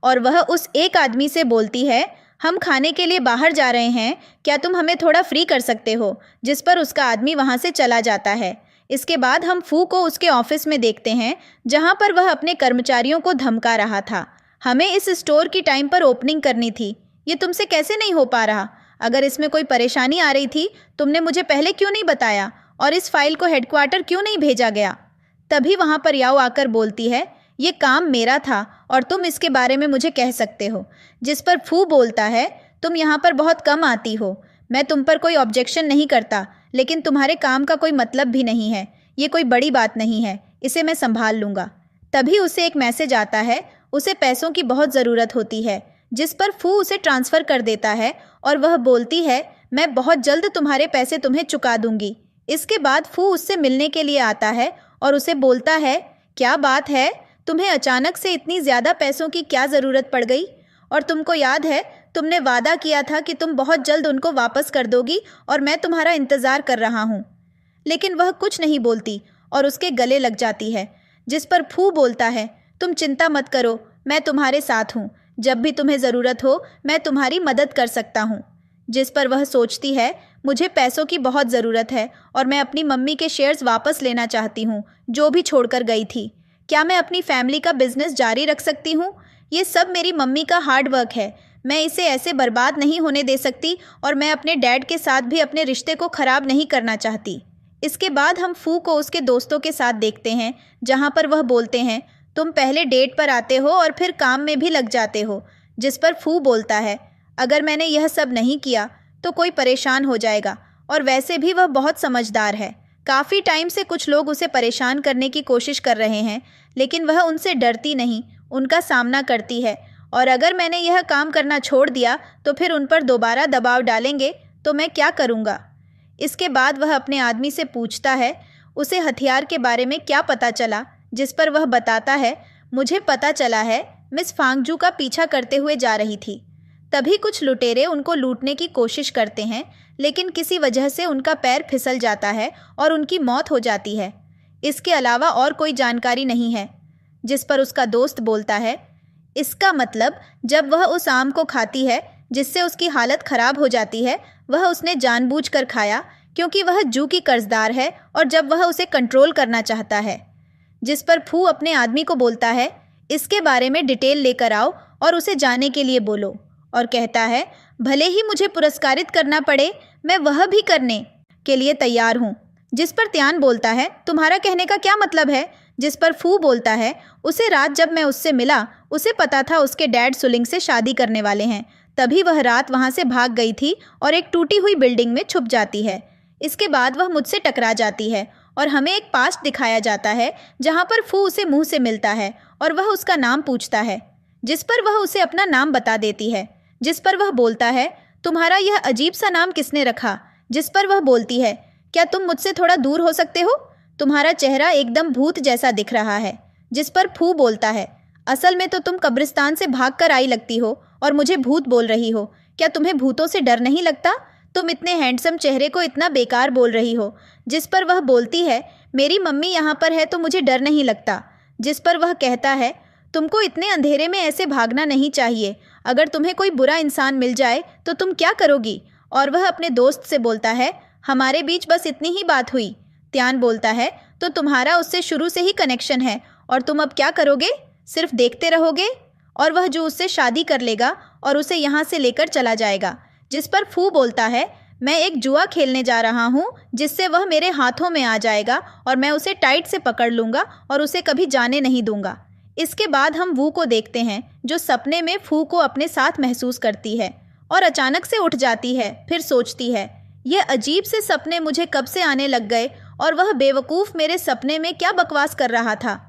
और वह उस एक आदमी से बोलती है, हम खाने के लिए बाहर जा रहे हैं, क्या तुम हमें थोड़ा फ्री कर सकते हो? जिस पर उसका आदमी वहाँ से चला जाता है। इसके बाद हम फू को उसके ऑफिस में देखते हैं, जहाँ पर वह अपने कर्मचारियों को धमका रहा था, हमें इस स्टोर की टाइम पर ओपनिंग करनी थी, ये तुमसे कैसे नहीं हो पा रहा? अगर इसमें कोई परेशानी आ रही थी, तुमने मुझे पहले क्यों नहीं बताया? और इस फाइल को हेडक्वार्टर क्यों नहीं भेजा गया? तभी वहाँ पर याओ आकर बोलती है, ये काम मेरा था और तुम इसके बारे में मुझे कह सकते हो। जिस पर फू बोलता है, तुम यहाँ पर बहुत कम आती हो, मैं तुम पर कोई ऑब्जेक्शन नहीं करता, लेकिन तुम्हारे काम का कोई मतलब भी नहीं है, ये कोई बड़ी बात नहीं है, इसे मैं संभाल लूँगा। तभी उसे एक मैसेज आता है, उसे पैसों की बहुत ज़रूरत होती है। जिस पर फू उसे ट्रांसफ़र कर देता है और वह बोलती है, मैं बहुत जल्द तुम्हारे पैसे तुम्हें चुका दूँगी। इसके बाद फू उससे मिलने के लिए आता है और उसे बोलता है, क्या बात है, तुम्हें अचानक से इतनी ज़्यादा पैसों की क्या ज़रूरत पड़ गई? और तुमको याद है, तुमने वादा किया था कि तुम बहुत जल्द उनको वापस कर दोगी और मैं तुम्हारा इंतज़ार कर रहा हूँ। लेकिन वह कुछ नहीं बोलती और उसके गले लग जाती है। जिस पर फू बोलता है, तुम चिंता मत करो, मैं तुम्हारे साथ हूँ, जब भी तुम्हें ज़रूरत हो मैं तुम्हारी मदद कर सकता हूँ। जिस पर वह सोचती है, मुझे पैसों की बहुत ज़रूरत है और मैं अपनी मम्मी के शेयर्स वापस लेना चाहती हूँ जो भी छोड़कर गई थी। क्या मैं अपनी फैमिली का बिजनेस जारी रख सकती हूँ? ये सब मेरी मम्मी का हार्ड वर्क है, मैं इसे ऐसे बर्बाद नहीं होने दे सकती और मैं अपने डैड के साथ भी अपने रिश्ते को ख़राब नहीं करना चाहती। इसके बाद हम फू को उसके दोस्तों के साथ देखते हैं, जहाँ पर वह बोलते हैं, तुम पहले डेट पर आते हो और फिर काम में भी लग जाते हो। जिस पर फू बोलता है, अगर मैंने यह सब नहीं किया तो कोई परेशान हो जाएगा और वैसे भी वह बहुत समझदार है। काफ़ी टाइम से कुछ लोग उसे परेशान करने की कोशिश कर रहे हैं, लेकिन वह उनसे डरती नहीं, उनका सामना करती है। और अगर मैंने यह काम करना छोड़ दिया तो फिर उन पर दोबारा दबाव डालेंगे तो मैं क्या करूँगा? इसके बाद वह अपने आदमी से पूछता है, उसे हथियार के बारे में क्या पता चला? जिस पर वह बताता है, मुझे पता चला है, मिस फांगजू का पीछा करते हुए जा रही थी। तभी कुछ लुटेरे उनको लूटने की कोशिश करते हैं, लेकिन किसी वजह से उनका पैर फिसल जाता है और उनकी मौत हो जाती है। इसके अलावा और कोई जानकारी नहीं है। जिस पर उसका दोस्त बोलता है, इसका मतलब जब वह उस आम को खाती है जिससे उसकी हालत खराब हो जाती है, वह उसने जानबूझकर खाया क्योंकि वह जू की कर्जदार है और जब वह उसे कंट्रोल करना चाहता है। जिस पर फू अपने आदमी को बोलता है, इसके बारे में डिटेल लेकर आओ और उसे जाने के लिए बोलो, और कहता है, भले ही मुझे पुरस्कारित करना पड़े, मैं वह भी करने के लिए तैयार हूँ। जिस पर त्यान बोलता है, तुम्हारा कहने का क्या मतलब है? जिस पर फू बोलता है, उसे रात जब मैं उससे मिला, उसे पता था उसके डैड सुलिंग से शादी करने वाले हैं, तभी वह रात वहाँ से भाग गई थी और एक टूटी हुई बिल्डिंग में छुप जाती है। इसके बाद वह मुझसे टकरा जाती है और हमें एक पास्ट दिखाया जाता है जहाँ पर फू उसे मुंह से मिलता है और वह उसका नाम पूछता है, जिस पर वह उसे अपना नाम बता देती है। जिस पर वह बोलता है, तुम्हारा यह अजीब सा नाम किसने रखा? जिस पर वह बोलती है, क्या तुम मुझसे थोड़ा दूर हो सकते हो? तुम्हारा चेहरा एकदम भूत जैसा दिख रहा है। जिस पर फू बोलता है, असल में तो तुम कब्रिस्तान से भाग कर आई लगती हो और मुझे भूत बोल रही हो। क्या तुम्हें भूतों से डर नहीं लगता? तुम इतने हैंडसम चेहरे को इतना बेकार बोल रही हो। जिस पर वह बोलती है, मेरी मम्मी यहाँ पर है तो मुझे डर नहीं लगता। जिस पर वह कहता है, तुमको इतने अंधेरे में ऐसे भागना नहीं चाहिए। अगर तुम्हें कोई बुरा इंसान मिल जाए तो तुम क्या करोगी? और वह अपने दोस्त से बोलता है, हमारे बीच बस इतनी ही बात हुई। त्यान बोलता है, तो तुम्हारा उससे शुरू से ही कनेक्शन है और तुम अब क्या करोगे? सिर्फ देखते रहोगे? और वह जो उससे शादी कर लेगा और उसे यहाँ से लेकर चला जाएगा। जिस पर फू बोलता है, मैं एक जुआ खेलने जा रहा हूँ जिससे वह मेरे हाथों में आ जाएगा और मैं उसे टाइट से पकड़ लूँगा और उसे कभी जाने नहीं दूंगा। इसके बाद हम वू को देखते हैं जो सपने में फू को अपने साथ महसूस करती है और अचानक से उठ जाती है। फिर सोचती है, यह अजीब से सपने मुझे कब से आने लग गए और वह बेवकूफ़ मेरे सपने में क्या बकवास कर रहा था।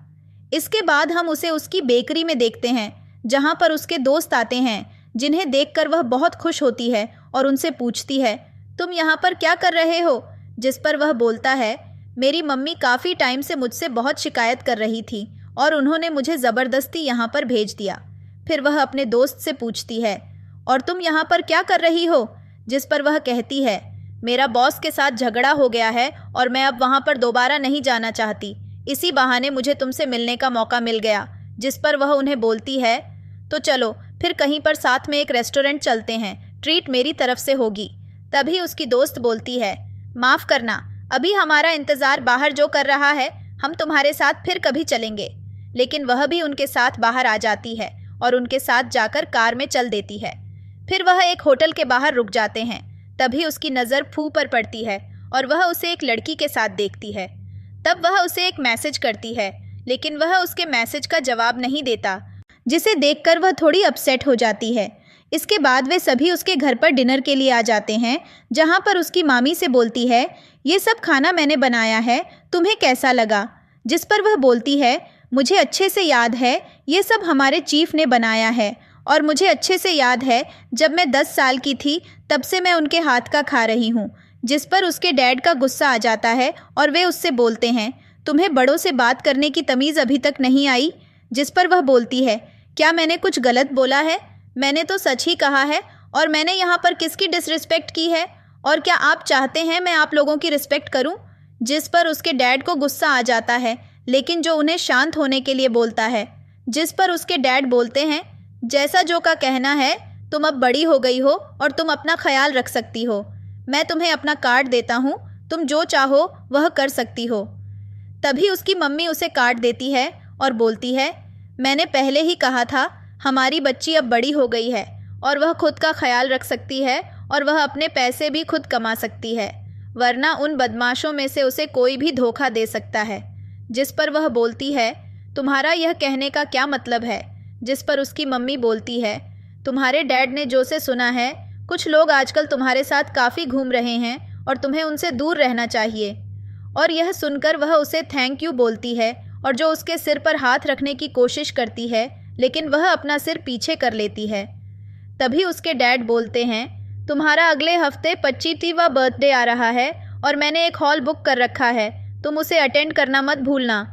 इसके बाद हम उसे उसकी बेकरी में देखते हैं जहाँ पर उसके दोस्त आते हैं, जिन्हें देखकर वह बहुत खुश होती है और उनसे पूछती है, तुम यहाँ पर क्या कर रहे हो? जिस पर वह बोलता है, मेरी मम्मी काफ़ी टाइम से मुझसे बहुत शिकायत कर रही थी और उन्होंने मुझे ज़बरदस्ती यहाँ पर भेज दिया। फिर वह अपने दोस्त से पूछती है, और तुम यहाँ पर क्या कर रही हो? जिस पर वह कहती है, मेरा बॉस के साथ झगड़ा हो गया है और मैं अब वहाँ पर दोबारा नहीं जाना चाहती। इसी बहाने मुझे तुमसे मिलने का मौका मिल गया। जिस पर वह उन्हें बोलती है, तो चलो फिर कहीं पर साथ में एक रेस्टोरेंट चलते हैं, ट्रीट मेरी तरफ से होगी। तभी उसकी दोस्त बोलती है, माफ़ करना, अभी हमारा इंतज़ार बाहर जो कर रहा है, हम तुम्हारे साथ फिर कभी चलेंगे। लेकिन वह भी उनके साथ बाहर आ जाती है और उनके साथ जाकर कार में चल देती है। फिर वह एक होटल के बाहर रुक जाते हैं। तभी उसकी नज़र फू पर पड़ती है और वह उसे एक लड़की के साथ देखती है। तब वह उसे एक मैसेज करती है, लेकिन वह उसके मैसेज का जवाब नहीं देता, जिसे देखकर वह थोड़ी अपसेट हो जाती है। इसके बाद वे सभी उसके घर पर डिनर के लिए आ जाते हैं, जहाँ पर उसकी मामी से बोलती है, ये सब खाना मैंने बनाया है, तुम्हें कैसा लगा? जिस पर वह बोलती है, मुझे अच्छे से याद है, ये सब हमारे चीफ ने बनाया है और मुझे अच्छे से याद है जब मैं 10 साल की थी तब से मैं उनके हाथ का खा रही हूँ। जिस पर उसके डैड का गुस्सा आ जाता है और वे उससे बोलते हैं, तुम्हें बड़ों से बात करने की तमीज़ अभी तक नहीं आई? जिस पर वह बोलती है, क्या मैंने कुछ गलत बोला है? मैंने तो सच ही कहा है और मैंने यहाँ पर किसकी डिसरिस्पेक्ट की है? और क्या आप चाहते हैं मैं आप लोगों की रिस्पेक्ट करूँ? जिस पर उसके डैड को गुस्सा आ जाता है, लेकिन जो उन्हें शांत होने के लिए बोलता है। जिस पर उसके डैड बोलते हैं, जैसा जो का कहना है, तुम अब बड़ी हो गई हो और तुम अपना ख्याल रख सकती हो। मैं तुम्हें अपना कार्ड देता हूँ, तुम जो चाहो वह कर सकती हो। तभी उसकी मम्मी उसे कार्ड देती है और बोलती है, मैंने पहले ही कहा था हमारी बच्ची अब बड़ी हो गई है और वह खुद का ख्याल रख सकती है और वह अपने पैसे भी खुद कमा सकती है, वरना उन बदमाशों में से उसे कोई भी धोखा दे सकता है। जिस पर वह बोलती है, तुम्हारा यह कहने का क्या मतलब है? जिस पर उसकी मम्मी बोलती है, तुम्हारे डैड ने जो से सुना है, कुछ लोग आजकल तुम्हारे साथ काफ़ी घूम रहे हैं और तुम्हें उनसे दूर रहना चाहिए। और यह सुनकर वह उसे थैंक यू बोलती है और जो उसके सिर पर हाथ रखने की कोशिश करती है, लेकिन वह अपना सिर पीछे कर लेती है। तभी उसके डैड बोलते हैं, तुम्हारा अगले हफ्ते 25वां बर्थडे आ रहा है और मैंने एक हॉल बुक कर रखा है, तुम उसे अटेंड करना मत भूलना।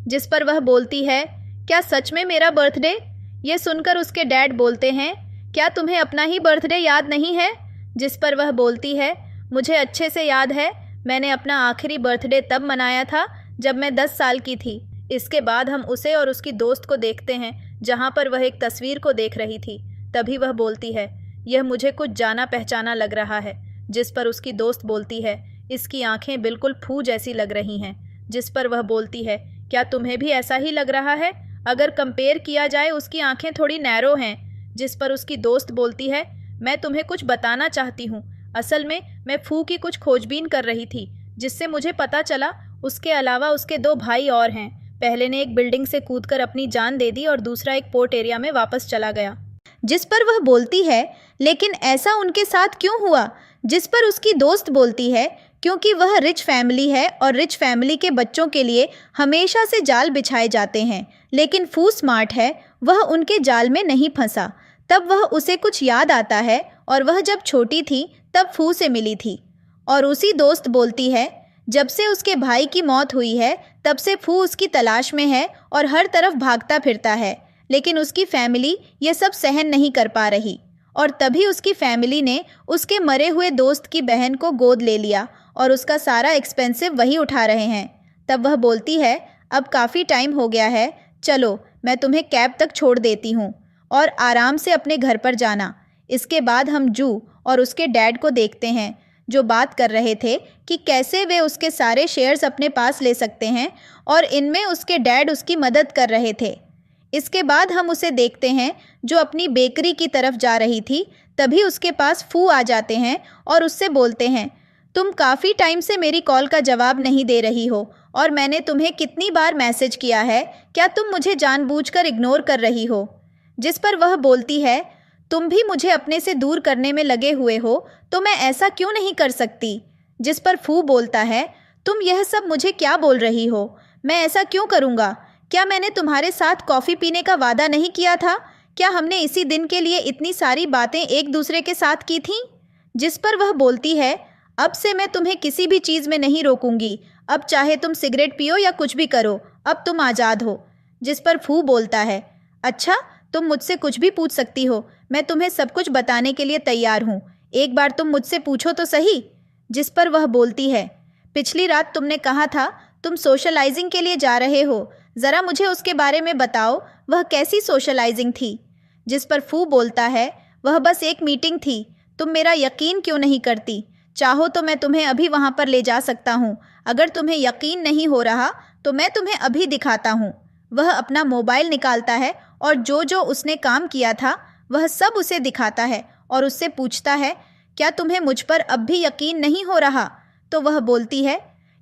जिस पर वह बोलती है, क्या सच में मेरा बर्थडे? ये सुनकर उसके डैड बोलते हैं, क्या तुम्हें अपना ही बर्थडे याद नहीं है? जिस पर वह बोलती है, मुझे अच्छे से याद है, मैंने अपना आखिरी बर्थडे तब मनाया था जब मैं 10 साल की थी। इसके बाद हम उसे और उसकी दोस्त को देखते हैं जहाँ पर वह एक तस्वीर को देख रही थी। तभी वह बोलती है, यह मुझे कुछ जाना पहचाना लग रहा है। जिस पर उसकी दोस्त बोलती है, इसकी आंखें बिल्कुल फू जैसी लग रही हैं। जिस पर वह बोलती है, क्या तुम्हें भी ऐसा ही लग रहा है? अगर कंपेयर किया जाए उसकी आंखें थोड़ी नैरो हैं। जिस पर उसकी दोस्त बोलती है, मैं तुम्हें कुछ बताना चाहती हूँ। असल में मैं फू की कुछ खोजबीन कर रही थी, जिससे मुझे पता चला उसके अलावा उसके 2 भाई और हैं। पहले ने एक बिल्डिंग से कूदकर अपनी जान दे दी और दूसरा एक पोर्ट एरिया में वापस चला गया। जिस पर वह बोलती है, लेकिन ऐसा उनके साथ क्यों हुआ? जिस पर उसकी दोस्त बोलती है, क्योंकि वह रिच फैमिली है और रिच फैमिली के बच्चों के लिए हमेशा से जाल बिछाए जाते हैं। लेकिन फू स्मार्ट है, वह उनके जाल में नहीं फंसा। तब वह उसे कुछ याद आता है और वह जब छोटी थी तब फू से मिली थी। और उसी दोस्त बोलती है, जब से उसके भाई की मौत हुई है तब से फू उसकी तलाश में है और हर तरफ भागता फिरता है। लेकिन उसकी फैमिली ये सब सहन नहीं कर पा रही और तभी उसकी फैमिली ने उसके मरे हुए दोस्त की बहन को गोद ले लिया और उसका सारा एक्सपेंसिव वही उठा रहे हैं। तब वह बोलती है, अब काफ़ी टाइम हो गया है, चलो मैं तुम्हें कैब तक छोड़ देती हूँ और आराम से अपने घर पर जाना। इसके बाद हम जू और उसके डैड को देखते हैं, जो बात कर रहे थे कि कैसे वे उसके सारे शेयर्स अपने पास ले सकते हैं और इनमें उसके डैड उसकी मदद कर रहे थे। इसके बाद हम उसे देखते हैं जो अपनी बेकरी की तरफ जा रही थी। तभी उसके पास फू आ जाते हैं और उससे बोलते हैं, तुम काफ़ी टाइम से मेरी कॉल का जवाब नहीं दे रही हो और मैंने तुम्हें कितनी बार मैसेज किया है, क्या तुम मुझे जानबूझकर इग्नोर कर रही हो? जिस पर वह बोलती है, तुम भी मुझे अपने से दूर करने में लगे हुए हो, तो मैं ऐसा क्यों नहीं कर सकती? जिस पर फू बोलता है, तुम यह सब मुझे क्या बोल रही हो? मैं ऐसा क्यों करूँगा? क्या मैंने तुम्हारे साथ कॉफ़ी पीने का वादा नहीं किया था? क्या हमने इसी दिन के लिए इतनी सारी बातें एक दूसरे के साथ की थीं? जिस पर वह बोलती है, अब से मैं तुम्हें किसी भी चीज़ में नहीं रोकूंगी। अब चाहे तुम सिगरेट पियो या कुछ भी करो, अब तुम आज़ाद हो। जिस पर फू बोलता है, अच्छा तुम मुझसे कुछ भी पूछ सकती हो, मैं तुम्हें सब कुछ बताने के लिए तैयार हूँ, एक बार तुम मुझसे पूछो तो सही। जिस पर वह बोलती है, पिछली रात तुमने कहा था तुम सोशलाइजिंग के लिए जा रहे हो, ज़रा मुझे उसके बारे में बताओ, वह कैसी सोशलाइजिंग थी? जिस पर फू बोलता है, वह बस एक मीटिंग थी, तुम मेरा यकीन क्यों नहीं करती? चाहो तो मैं तुम्हें अभी वहाँ पर ले जा सकता हूँ। अगर तुम्हें यकीन नहीं हो रहा तो मैं तुम्हें अभी दिखाता हूँ। वह अपना मोबाइल निकालता है और जो जो उसने काम किया था वह सब उसे दिखाता है और उससे पूछता है, क्या तुम्हें मुझ पर अब भी यकीन नहीं हो रहा? तो वह बोलती है,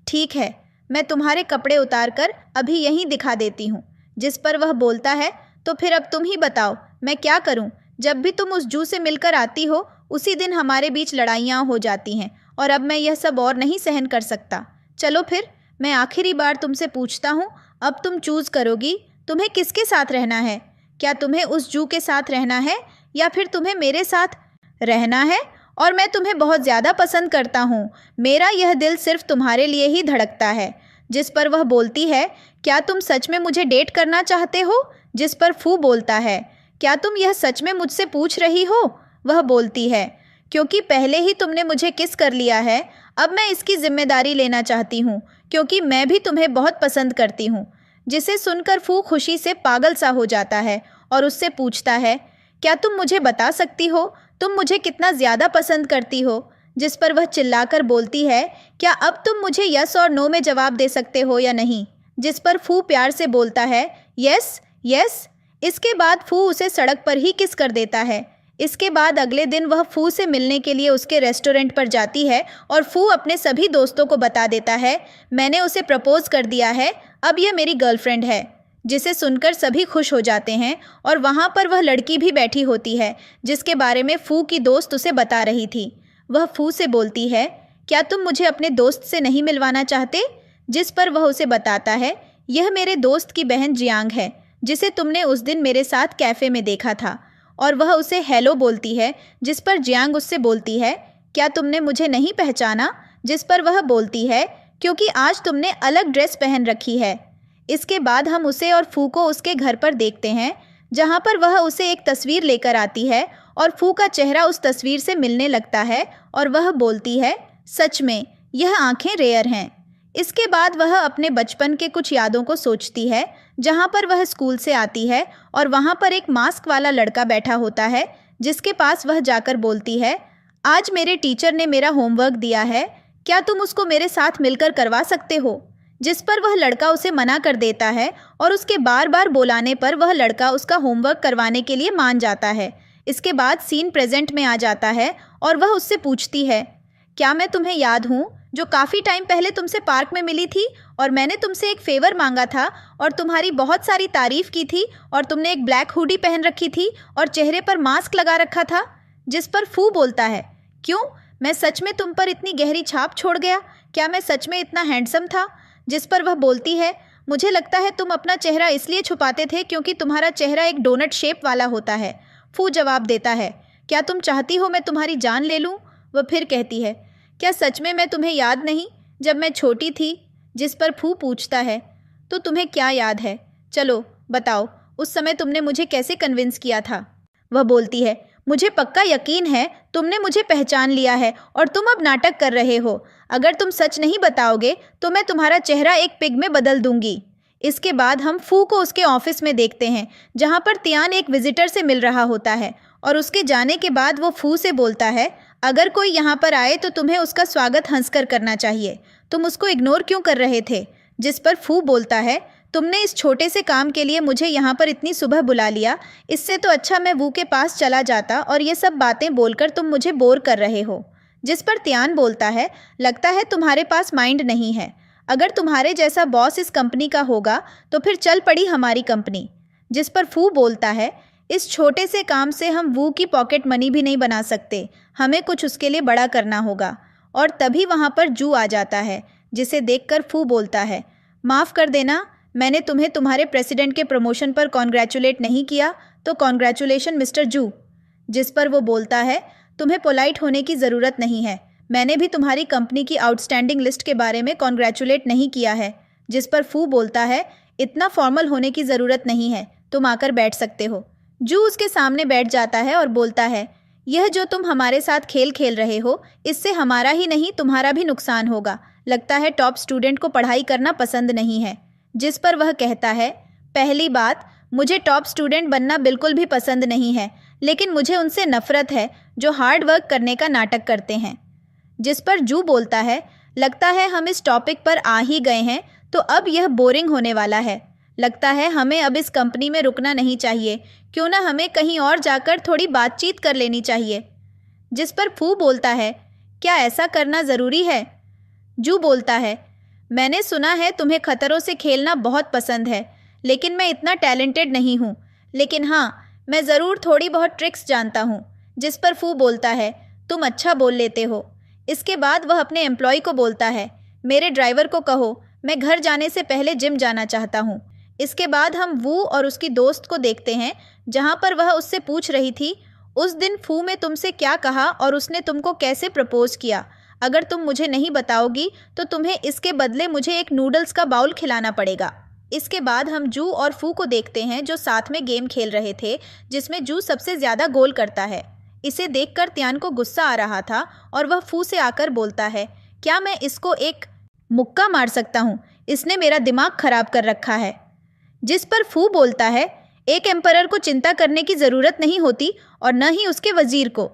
ठीक है, मैं तुम्हारे कपड़े उतार कर अभी यहीं दिखा देती हूँ। जिस पर वह बोलता है, तो फिर अब तुम ही बताओ मैं क्या करूँ? जब भी तुम उस जू से मिलकर आती हो उसी दिन हमारे बीच लड़ाइयाँ हो जाती हैं और अब मैं यह सब और नहीं सहन कर सकता। चलो फिर मैं आखिरी बार तुमसे पूछता हूँ, अब तुम चूज़ करोगी तुम्हें किसके साथ रहना है? क्या तुम्हें उस जू के साथ रहना है या फिर तुम्हें मेरे साथ रहना है? और मैं तुम्हें बहुत ज़्यादा पसंद करता हूँ, मेरा यह दिल सिर्फ तुम्हारे लिए ही धड़कता है। जिस पर वह बोलती है, क्या तुम सच में मुझे डेट करना चाहते हो? जिस पर फू बोलता है, क्या तुम यह सच में मुझसे पूछ रही हो? वह बोलती है, क्योंकि पहले ही तुमने मुझे किस कर लिया है, अब मैं इसकी जिम्मेदारी लेना चाहती हूँ, क्योंकि मैं भी तुम्हें बहुत पसंद करती हूँ। जिसे सुनकर फू खुशी से पागल सा हो जाता है और उससे पूछता है, क्या तुम मुझे बता सकती हो तुम मुझे कितना ज़्यादा पसंद करती हो? जिस पर वह चिल्लाकर बोलती है, क्या अब तुम मुझे यस और नो में जवाब दे सकते हो या नहीं? जिस पर फू प्यार से बोलता है, यस यस। इसके बाद फू उसे सड़क पर ही किस कर देता है। इसके बाद अगले दिन वह फू से मिलने के लिए उसके रेस्टोरेंट पर जाती है और फू अपने सभी दोस्तों को बता देता है, मैंने उसे प्रपोज कर दिया है, अब यह मेरी गर्लफ्रेंड है। जिसे सुनकर सभी खुश हो जाते हैं और वहाँ पर वह लड़की भी बैठी होती है जिसके बारे में फू की दोस्त उसे बता रही थी। वह फू से बोलती है, क्या तुम मुझे अपने दोस्त से नहीं मिलवाना चाहते? जिस पर वह उसे बताता है, यह मेरे दोस्त की बहन जियांग है, जिसे तुमने उस दिन मेरे साथ कैफ़े में देखा था। और वह उसे हेलो बोलती है, जिस पर जियांग उससे बोलती है, क्या तुमने मुझे नहीं पहचाना? जिस पर वह बोलती है, क्योंकि आज तुमने अलग ड्रेस पहन रखी है। इसके बाद हम उसे और फू को उसके घर पर देखते हैं, जहाँ पर वह उसे एक तस्वीर लेकर आती है और फू का चेहरा उस तस्वीर से मिलने लगता है और वह बोलती है, सच में यह आंखें रेयर हैं। इसके बाद वह अपने बचपन के कुछ यादों को सोचती है, जहाँ पर वह स्कूल से आती है और वहाँ पर एक मास्क वाला लड़का बैठा होता है, जिसके पास वह जाकर बोलती है, आज मेरे टीचर ने मेरा होमवर्क दिया है, क्या तुम उसको मेरे साथ मिलकर करवा सकते हो? जिस पर वह लड़का उसे मना कर देता है और उसके बार बार बुलाने पर वह लड़का उसका होमवर्क करवाने के लिए मान जाता है। इसके बाद सीन प्रेजेंट में आ जाता है और वह उससे पूछती है, क्या मैं तुम्हें याद हूँ जो काफ़ी टाइम पहले तुमसे पार्क में मिली थी और मैंने तुमसे एक फेवर मांगा था और तुम्हारी बहुत सारी तारीफ़ की थी और तुमने एक ब्लैक हुडी पहन रखी थी और चेहरे पर मास्क लगा रखा था? जिस पर फू बोलता है, क्यों, मैं सच में तुम पर इतनी गहरी छाप छोड़ गया? क्या मैं सच में इतना हैंडसम था? जिस पर वह बोलती है, मुझे लगता है तुम अपना चेहरा इसलिए छुपाते थे क्योंकि तुम्हारा चेहरा एक डोनट शेप वाला होता है। फू जवाब देता है, क्या तुम चाहती हो मैं तुम्हारी जान ले लूँ? वह फिर कहती है, क्या सच में मैं तुम्हें याद नहीं जब मैं छोटी थी? जिस पर फू पूछता है, तो तुम्हें क्या याद है? चलो बताओ, उस समय तुमने मुझे कैसे कन्विंस किया था? वह बोलती है, मुझे पक्का यकीन है तुमने मुझे पहचान लिया है और तुम अब नाटक कर रहे हो। अगर तुम सच नहीं बताओगे तो मैं तुम्हारा चेहरा एक पिग में बदल दूंगी। इसके बाद हम फू को उसके ऑफिस में देखते हैं, जहाँ पर तियान एक विजिटर से मिल रहा होता है और उसके जाने के बाद वो फू से बोलता है, अगर कोई यहाँ पर आए तो तुम्हें उसका स्वागत हंसकर करना चाहिए। तुम उसको इग्नोर क्यों कर रहे थे? जिस पर फू बोलता है, तुमने इस छोटे से काम के लिए मुझे यहाँ पर इतनी सुबह बुला लिया, इससे तो अच्छा मैं वू के पास चला जाता और ये सब बातें बोलकर तुम मुझे बोर कर रहे हो। जिस पर तियान बोलता है, लगता है तुम्हारे पास माइंड नहीं है। अगर तुम्हारे जैसा बॉस इस कंपनी का होगा तो फिर चल पड़ी हमारी कंपनी। जिस पर फू बोलता है, इस छोटे से काम से हम वू की पॉकेट मनी भी नहीं बना सकते, हमें कुछ उसके लिए बड़ा करना होगा। और तभी वहाँ पर जू आ जाता है, जिसे देखकर फू बोलता है, माफ़ कर देना, मैंने तुम्हें तुम्हारे प्रेसिडेंट के प्रमोशन पर कॉन्ग्रेचुलेट नहीं किया, तो कॉन्ग्रेचुलेशन मिस्टर जू। जिस पर वो बोलता है, तुम्हें पोलाइट होने की ज़रूरत नहीं है, मैंने भी तुम्हारी कंपनी की आउटस्टैंडिंग लिस्ट के बारे में कॉन्ग्रेचुलेट नहीं किया है। जिस पर फू बोलता है, इतना फॉर्मल होने की ज़रूरत नहीं है, तुम आकर बैठ सकते हो। जू उसके सामने बैठ जाता है और बोलता है, यह जो तुम हमारे साथ खेल खेल रहे हो, इससे हमारा ही नहीं तुम्हारा भी नुकसान होगा। लगता है टॉप स्टूडेंट को पढ़ाई करना पसंद नहीं है। जिस पर वह कहता है, पहली बात, मुझे टॉप स्टूडेंट बनना बिल्कुल भी पसंद नहीं है, लेकिन मुझे उनसे नफ़रत है जो हार्ड वर्क करने का नाटक करते हैं। जिस पर जू बोलता है, लगता है हम इस टॉपिक पर आ ही गए हैं तो अब यह बोरिंग होने वाला है। लगता है हमें अब इस कंपनी में रुकना नहीं चाहिए, क्यों ना हमें कहीं और जाकर थोड़ी बातचीत कर लेनी चाहिए। जिस पर फू बोलता है, क्या ऐसा करना ज़रूरी है? जू बोलता है, मैंने सुना है तुम्हें खतरों से खेलना बहुत पसंद है, लेकिन मैं इतना टैलेंटेड नहीं हूँ, लेकिन हाँ, मैं ज़रूर थोड़ी बहुत ट्रिक्स जानता हूँ। जिस पर फू बोलता है, तुम अच्छा बोल लेते हो। इसके बाद वह अपने एम्प्लॉय को बोलता है, मेरे ड्राइवर को कहो मैं घर जाने से पहले जिम जाना चाहता हूँ। इसके बाद हम वू और उसकी दोस्त को देखते हैं, जहाँ पर वह उससे पूछ रही थी, उस दिन फू ने तुमसे क्या कहा और उसने तुमको कैसे प्रपोज किया? अगर तुम मुझे नहीं बताओगी तो तुम्हें इसके बदले मुझे एक नूडल्स का बाउल खिलाना पड़ेगा। इसके बाद हम जू और फू को देखते हैं, जो साथ में गेम खेल रहे थे, जिसमें जू सबसे ज़्यादा गोल करता है। इसे देखकर तियान को गुस्सा आ रहा था और वह फू से आकर बोलता है, क्या मैं इसको एक मुक्का मार सकता हूँ? इसने मेरा दिमाग खराब कर रखा है। जिस पर फू बोलता है, एक एम्परर को चिंता करने की ज़रूरत नहीं होती और न ही उसके वज़ीर को।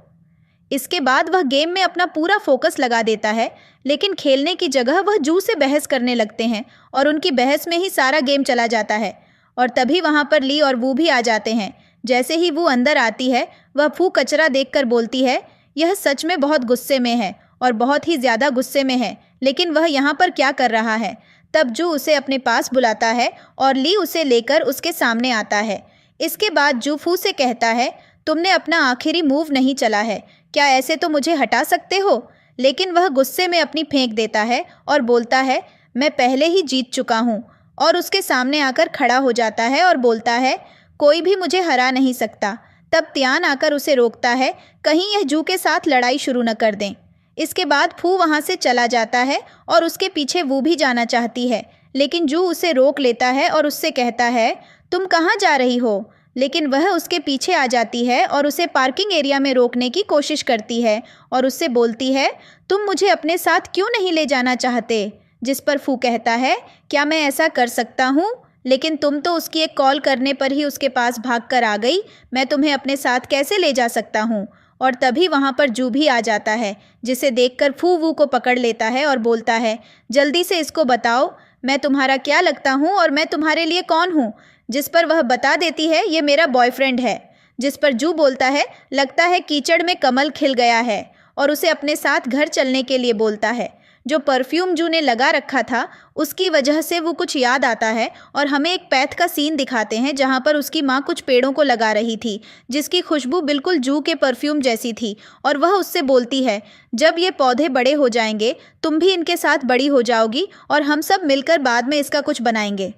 इसके बाद वह गेम में अपना पूरा फोकस लगा देता है, लेकिन खेलने की जगह वह जू से बहस करने लगते हैं और उनकी बहस में ही सारा गेम चला जाता है। और तभी वहाँ पर ली और वू भी आ जाते हैं। जैसे ही वो अंदर आती है, वह फू कचरा देखकर बोलती है, यह सच में बहुत गुस्से में है और बहुत ही ज़्यादा गुस्से में है, लेकिन वह यहाँ पर क्या कर रहा है? तब जू उसे अपने पास बुलाता है और ली उसे लेकर उसके सामने आता है। इसके बाद जू फू से कहता है, तुमने अपना आखिरी मूव नहीं चला है, क्या ऐसे तो मुझे हटा सकते हो? लेकिन वह गुस्से में अपनी फेंक देता है और बोलता है, मैं पहले ही जीत चुका हूँ, और उसके सामने आकर खड़ा हो जाता है और बोलता है, कोई भी मुझे हरा नहीं सकता। तब तियान आकर उसे रोकता है, कहीं यह जू के साथ लड़ाई शुरू न कर दें। इसके बाद फू वहाँ से चला जाता है और उसके पीछे वो भी जाना चाहती है, लेकिन जू उसे रोक लेता है और उससे कहता है, तुम कहाँ जा रही हो? लेकिन वह उसके पीछे आ जाती है और उसे पार्किंग एरिया में रोकने की कोशिश करती है और उससे बोलती है, तुम मुझे अपने साथ क्यों नहीं ले जाना चाहते? जिस पर फू कहता है, क्या मैं ऐसा कर सकता हूँ? लेकिन तुम तो उसकी एक कॉल करने पर ही उसके पास भागकर आ गई, मैं तुम्हें अपने साथ कैसे ले जा सकता हूँ? और तभी वहाँ पर जू भी आ जाता है, जिसे देखकर फू वू को पकड़ लेता है और बोलता है, जल्दी से इसको बताओ, मैं तुम्हारा क्या लगता हूँ और मैं तुम्हारे लिए कौन हूँ? जिस पर वह बता देती है, ये मेरा बॉयफ्रेंड है। जिस पर जू बोलता है, लगता है कीचड़ में कमल खिल गया है, और उसे अपने साथ घर चलने के लिए बोलता है। जो परफ्यूम जू ने लगा रखा था, उसकी वजह से वो कुछ याद आता है और हमें एक पैथ का सीन दिखाते हैं जहाँ पर उसकी माँ कुछ पेड़ों को लगा रही थी, जिसकी खुशबू बिल्कुल जू के परफ्यूम जैसी थी। और वह उससे बोलती है, जब ये पौधे बड़े हो जाएंगे तुम भी इनके साथ बड़ी हो जाओगी और हम सब मिलकर बाद में इसका कुछ बनाएंगे।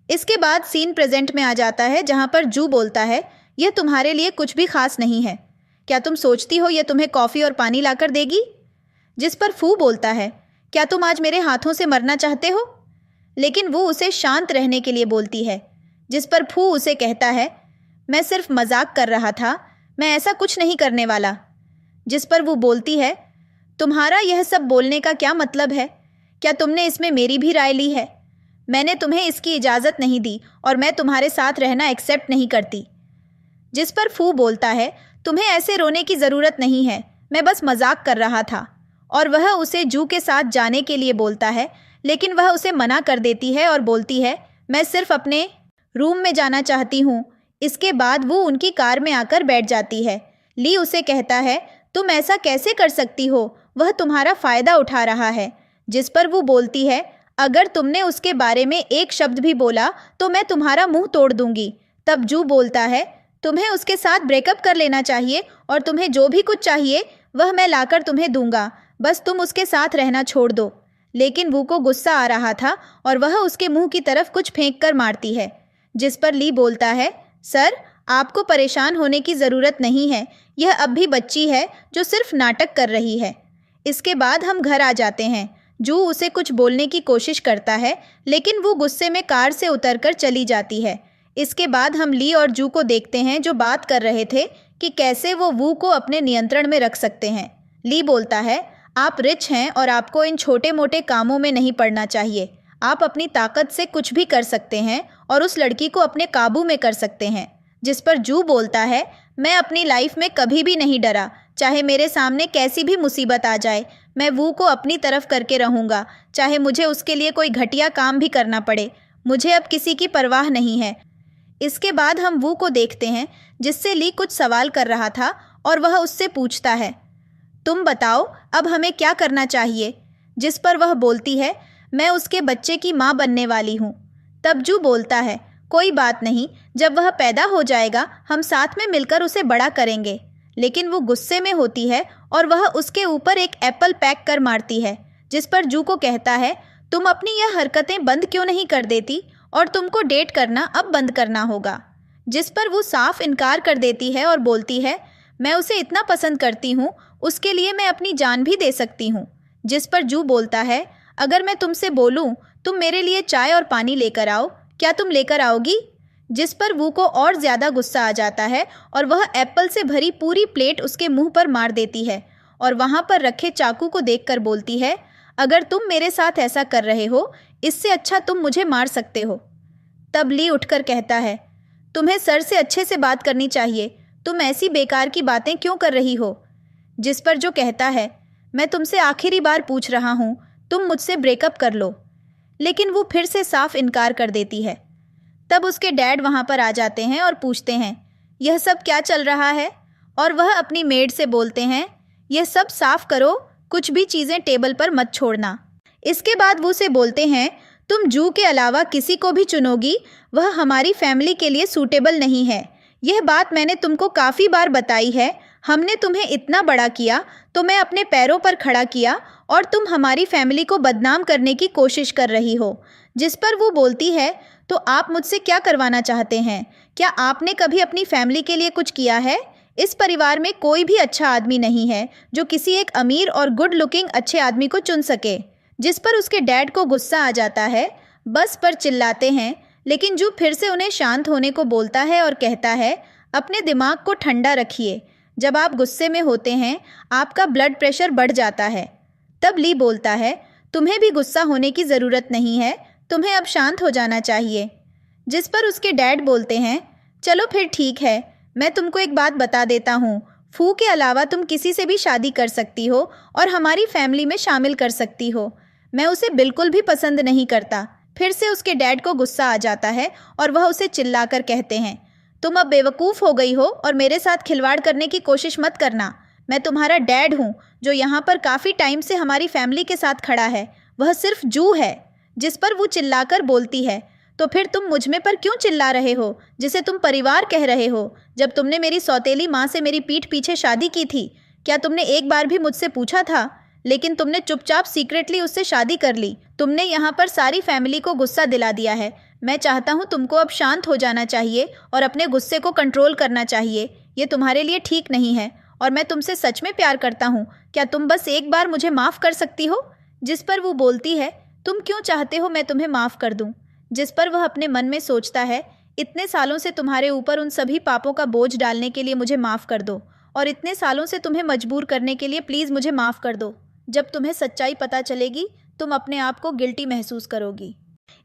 इसके बाद सीन प्रेजेंट में आ जाता है, जहाँ पर जू बोलता है, यह तुम्हारे लिए कुछ भी खास नहीं है। क्या तुम सोचती हो यह तुम्हें कॉफ़ी और पानी लाकर देगी? जिस पर फू बोलता है, क्या तुम आज मेरे हाथों से मरना चाहते हो? लेकिन वो उसे शांत रहने के लिए बोलती है। जिस पर फू उसे कहता है, मैं सिर्फ मजाक कर रहा था, मैं ऐसा कुछ नहीं करने वाला। जिस पर वो बोलती है, तुम्हारा यह सब बोलने का क्या मतलब है? क्या तुमने इसमें मेरी भी राय ली है? मैंने तुम्हें इसकी इजाज़त नहीं दी और मैं तुम्हारे साथ रहना एक्सेप्ट नहीं करती। जिस पर फू बोलता है, तुम्हें ऐसे रोने की ज़रूरत नहीं है, मैं बस मजाक कर रहा था। और वह उसे जू के साथ जाने के लिए बोलता है, लेकिन वह उसे मना कर देती है और बोलती है, मैं सिर्फ अपने रूम में जाना चाहती हूँ। इसके बाद वो उनकी कार में आकर बैठ जाती है। ली उसे कहता है, तुम ऐसा कैसे कर सकती हो? वह तुम्हारा फ़ायदा उठा रहा है। जिस पर वो बोलती है, अगर तुमने उसके बारे में एक शब्द भी बोला तो मैं तुम्हारा मुंह तोड़ दूंगी। तब जू बोलता है, तुम्हें उसके साथ ब्रेकअप कर लेना चाहिए और तुम्हें जो भी कुछ चाहिए वह मैं लाकर तुम्हें दूंगा, बस तुम उसके साथ रहना छोड़ दो। लेकिन वू को गुस्सा आ रहा था और वह उसके मुंह की तरफ कुछ फेंक कर मारती है। जिस पर ली बोलता है, सर आपको परेशान होने की ज़रूरत नहीं है, यह अब भी बच्ची है जो सिर्फ नाटक कर रही है। इसके बाद हम घर आ जाते हैं। जू उसे कुछ बोलने की कोशिश करता है, लेकिन वो गुस्से में कार से उतरकर चली जाती है। इसके बाद हम ली और जू को देखते हैं, जो बात कर रहे थे कि कैसे वो वू को अपने नियंत्रण में रख सकते हैं। ली बोलता है, आप रिच हैं और आपको इन छोटे मोटे कामों में नहीं पड़ना चाहिए। आप अपनी ताकत से कुछ भी कर सकते हैं और उस लड़की को अपने काबू में कर सकते हैं। जिस पर जू बोलता है, मैं अपनी लाइफ में कभी भी नहीं डरा, चाहे मेरे सामने कैसी भी मुसीबत आ जाए, मैं वू को अपनी तरफ करके रहूँगा, चाहे मुझे उसके लिए कोई घटिया काम भी करना पड़े। मुझे अब किसी की परवाह नहीं है। इसके बाद हम वू को देखते हैं, जिससे ली कुछ सवाल कर रहा था और वह उससे पूछता है, तुम बताओ अब हमें क्या करना चाहिए? जिस पर वह बोलती है, मैं उसके बच्चे की माँ बनने वाली हूँ। तब जू बोलता है, कोई बात नहीं, जब वह पैदा हो जाएगा हम साथ में मिलकर उसे बड़ा करेंगे। लेकिन वो गुस्से में होती है और वह उसके ऊपर एक एप्पल पैक कर मारती है। जिस पर जू को कहता है, तुम अपनी यह हरकतें बंद क्यों नहीं कर देती और तुमको डेट करना अब बंद करना होगा। जिस पर वो साफ इनकार कर देती है और बोलती है, मैं उसे इतना पसंद करती हूँ, उसके लिए मैं अपनी जान भी दे सकती हूँ। जिस पर जू बोलता है, अगर मैं तुमसे बोलूँ तुम मेरे लिए चाय और पानी लेकर आओ, क्या तुम लेकर आओगी? जिस पर वू को और ज़्यादा गुस्सा आ जाता है और वह एप्पल से भरी पूरी प्लेट उसके मुंह पर मार देती है और वहाँ पर रखे चाकू को देखकर बोलती है, अगर तुम मेरे साथ ऐसा कर रहे हो, इससे अच्छा तुम मुझे मार सकते हो। तब ली उठकर कहता है, तुम्हें सर से अच्छे से बात करनी चाहिए, तुम ऐसी बेकार की बातें क्यों कर रही हो? जिस पर जो कहता है, मैं तुमसे आखिरी बार पूछ रहा हूँ, तुम मुझसे ब्रेकअप कर लो। लेकिन वो फिर से साफ इनकार कर देती है। तब उसके डैड वहाँ पर आ जाते हैं और पूछते हैं, यह सब क्या चल रहा है? और वह अपनी मेड से बोलते हैं, यह सब साफ करो, कुछ भी चीज़ें टेबल पर मत छोड़ना। इसके बाद वो उसे बोलते हैं, तुम जू के अलावा किसी को भी चुनोगी, वह हमारी फैमिली के लिए सूटेबल नहीं है। यह बात मैंने तुमको काफ़ी बार बताई है। हमने तुम्हें इतना बड़ा किया तो मैं अपने पैरों पर खड़ा किया और तुम हमारी फैमिली को बदनाम करने की कोशिश कर रही हो। जिस पर वो बोलती है, तो आप मुझसे क्या करवाना चाहते हैं? क्या आपने कभी अपनी फैमिली के लिए कुछ किया है? इस परिवार में कोई भी अच्छा आदमी नहीं है जो किसी एक अमीर और गुड लुकिंग अच्छे आदमी को चुन सके। जिस पर उसके डैड को गुस्सा आ जाता है, बस पर चिल्लाते हैं, लेकिन जू फिर से उन्हें शांत होने को बोलता है और कहता है, अपने दिमाग को ठंडा रखिए। जब आप गुस्से में होते हैं आपका ब्लड प्रेशर बढ़ जाता है। तब ली बोलता है, तुम्हें भी गुस्सा होने की ज़रूरत नहीं है, तुम्हें अब शांत हो जाना चाहिए। जिस पर उसके डैड बोलते हैं, चलो फिर ठीक है, मैं तुमको एक बात बता देता हूँ, फू के अलावा तुम किसी से भी शादी कर सकती हो और हमारी फैमिली में शामिल कर सकती हो। मैं उसे बिल्कुल भी पसंद नहीं करता। फिर से उसके डैड को गुस्सा आ जाता है और वह उसे चिल्लाकर कहते हैं, तुम अब बेवकूफ़ हो गई हो और मेरे साथ खिलवाड़ करने की कोशिश मत करना। मैं तुम्हारा डैड हूँ जो यहाँ पर काफ़ी टाइम से हमारी फैमिली के साथ खड़ा है, वह सिर्फ जू है। जिस पर वो चिल्लाकर बोलती है, तो फिर तुम मुझ में पर क्यों चिल्ला रहे हो जिसे तुम परिवार कह रहे हो? जब तुमने मेरी सौतेली माँ से मेरी पीठ पीछे शादी की थी, क्या तुमने एक बार भी मुझसे पूछा था? लेकिन तुमने चुपचाप सीक्रेटली उससे शादी कर ली। तुमने यहाँ पर सारी फैमिली को गुस्सा दिला दिया है। मैं चाहता हूँ तुमको अब शांत हो जाना चाहिए और अपने गुस्से को कंट्रोल करना चाहिए। ये तुम्हारे लिए ठीक नहीं है और मैं तुमसे सच में प्यार करता हूँ। क्या तुम बस एक बार मुझे माफ़ कर सकती हो? जिस पर वो बोलती है, तुम क्यों चाहते हो मैं तुम्हें माफ़ कर दूँ? जिस पर वह अपने मन में सोचता है, इतने सालों से तुम्हारे ऊपर उन सभी पापों का बोझ डालने के लिए मुझे माफ़ कर दो और इतने सालों से तुम्हें मजबूर करने के लिए प्लीज़ मुझे माफ़ कर दो। जब तुम्हें सच्चाई पता चलेगी तुम अपने आप को गिल्टी महसूस करोगी।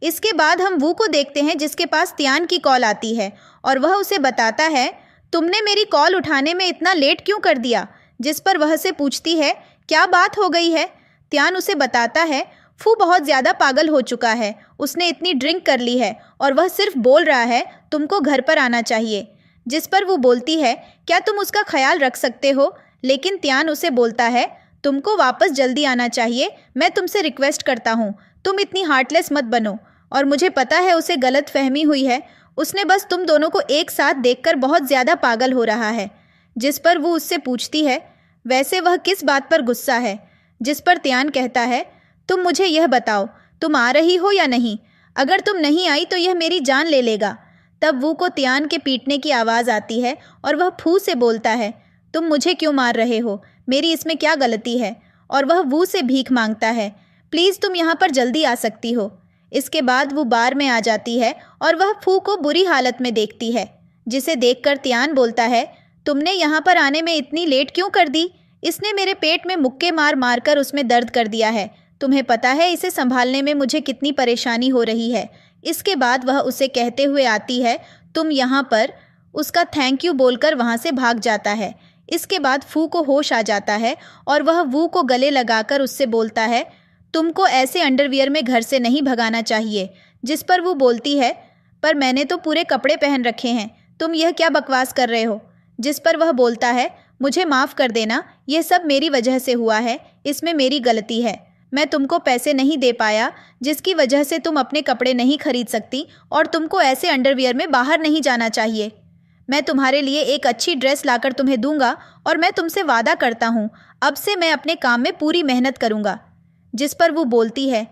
इसके बाद हम वू को देखते हैं जिसके पास त्यान की कॉल आती है और वह उसे बताता है, तुमने मेरी कॉल उठाने में इतना लेट क्यों कर दिया? जिस पर वह से पूछती है, क्या बात हो गई है? त्यान उसे बताता है, फू बहुत ज़्यादा पागल हो चुका है, उसने इतनी ड्रिंक कर ली है और वह सिर्फ बोल रहा है तुमको घर पर आना चाहिए। जिस पर वो बोलती है, क्या तुम उसका ख्याल रख सकते हो? लेकिन त्यान उसे बोलता है, तुमको वापस जल्दी आना चाहिए, मैं तुमसे रिक्वेस्ट करता हूँ, तुम इतनी हार्टलेस मत बनो। और मुझे पता है उसे गलत फहमी हुई है, उसने बस तुम दोनों को एक साथ देखकर बहुत ज़्यादा पागल हो रहा है। जिस पर वो उससे पूछती है, वैसे वह किस बात पर गुस्सा है? जिस पर त्यान कहता है, तुम मुझे यह बताओ, तुम आ रही हो या नहीं? अगर तुम नहीं आई तो यह मेरी जान ले लेगा। तब वू को त्यान के पीटने की आवाज़ आती है और वह फू से बोलता है, तुम मुझे क्यों मार रहे हो? मेरी इसमें क्या गलती है? और वह वू से भीख मांगता है, प्लीज़ तुम यहाँ पर जल्दी आ सकती हो। इसके बाद वो बार में आ जाती है और वह फू को बुरी हालत में देखती है, जिसे देखकर त्यान बोलता है, तुमने यहाँ पर आने में इतनी लेट क्यों कर दी? इसने मेरे पेट में मुक्के मार मार कर उसमें दर्द कर दिया है। तुम्हें पता है इसे संभालने में मुझे कितनी परेशानी हो रही है। इसके बाद वह उसे कहते हुए आती है, तुम यहाँ पर, उसका थैंक यू बोलकर वहाँ से भाग जाता है। इसके बाद फू को होश आ जाता है और वह वू को गले लगाकर उससे बोलता है, तुमको ऐसे अंडरवियर में घर से नहीं भगाना चाहिए। जिस पर वो बोलती है, पर मैंने तो पूरे कपड़े पहन रखे हैं, तुम यह क्या बकवास कर रहे हो? जिस पर वह बोलता है, मुझे माफ़ कर देना, यह सब मेरी वजह से हुआ है, इसमें मेरी गलती है। मैं तुमको पैसे नहीं दे पाया जिसकी वजह से तुम अपने कपड़े नहीं खरीद सकती और तुमको ऐसे अंडरवियर में बाहर नहीं जाना चाहिए। मैं तुम्हारे लिए एक अच्छी ड्रेस लाकर तुम्हें दूंगा और मैं तुमसे वादा करता हूँ अब से मैं अपने काम में पूरी मेहनत करूँगा। जिस पर वो बोलती है,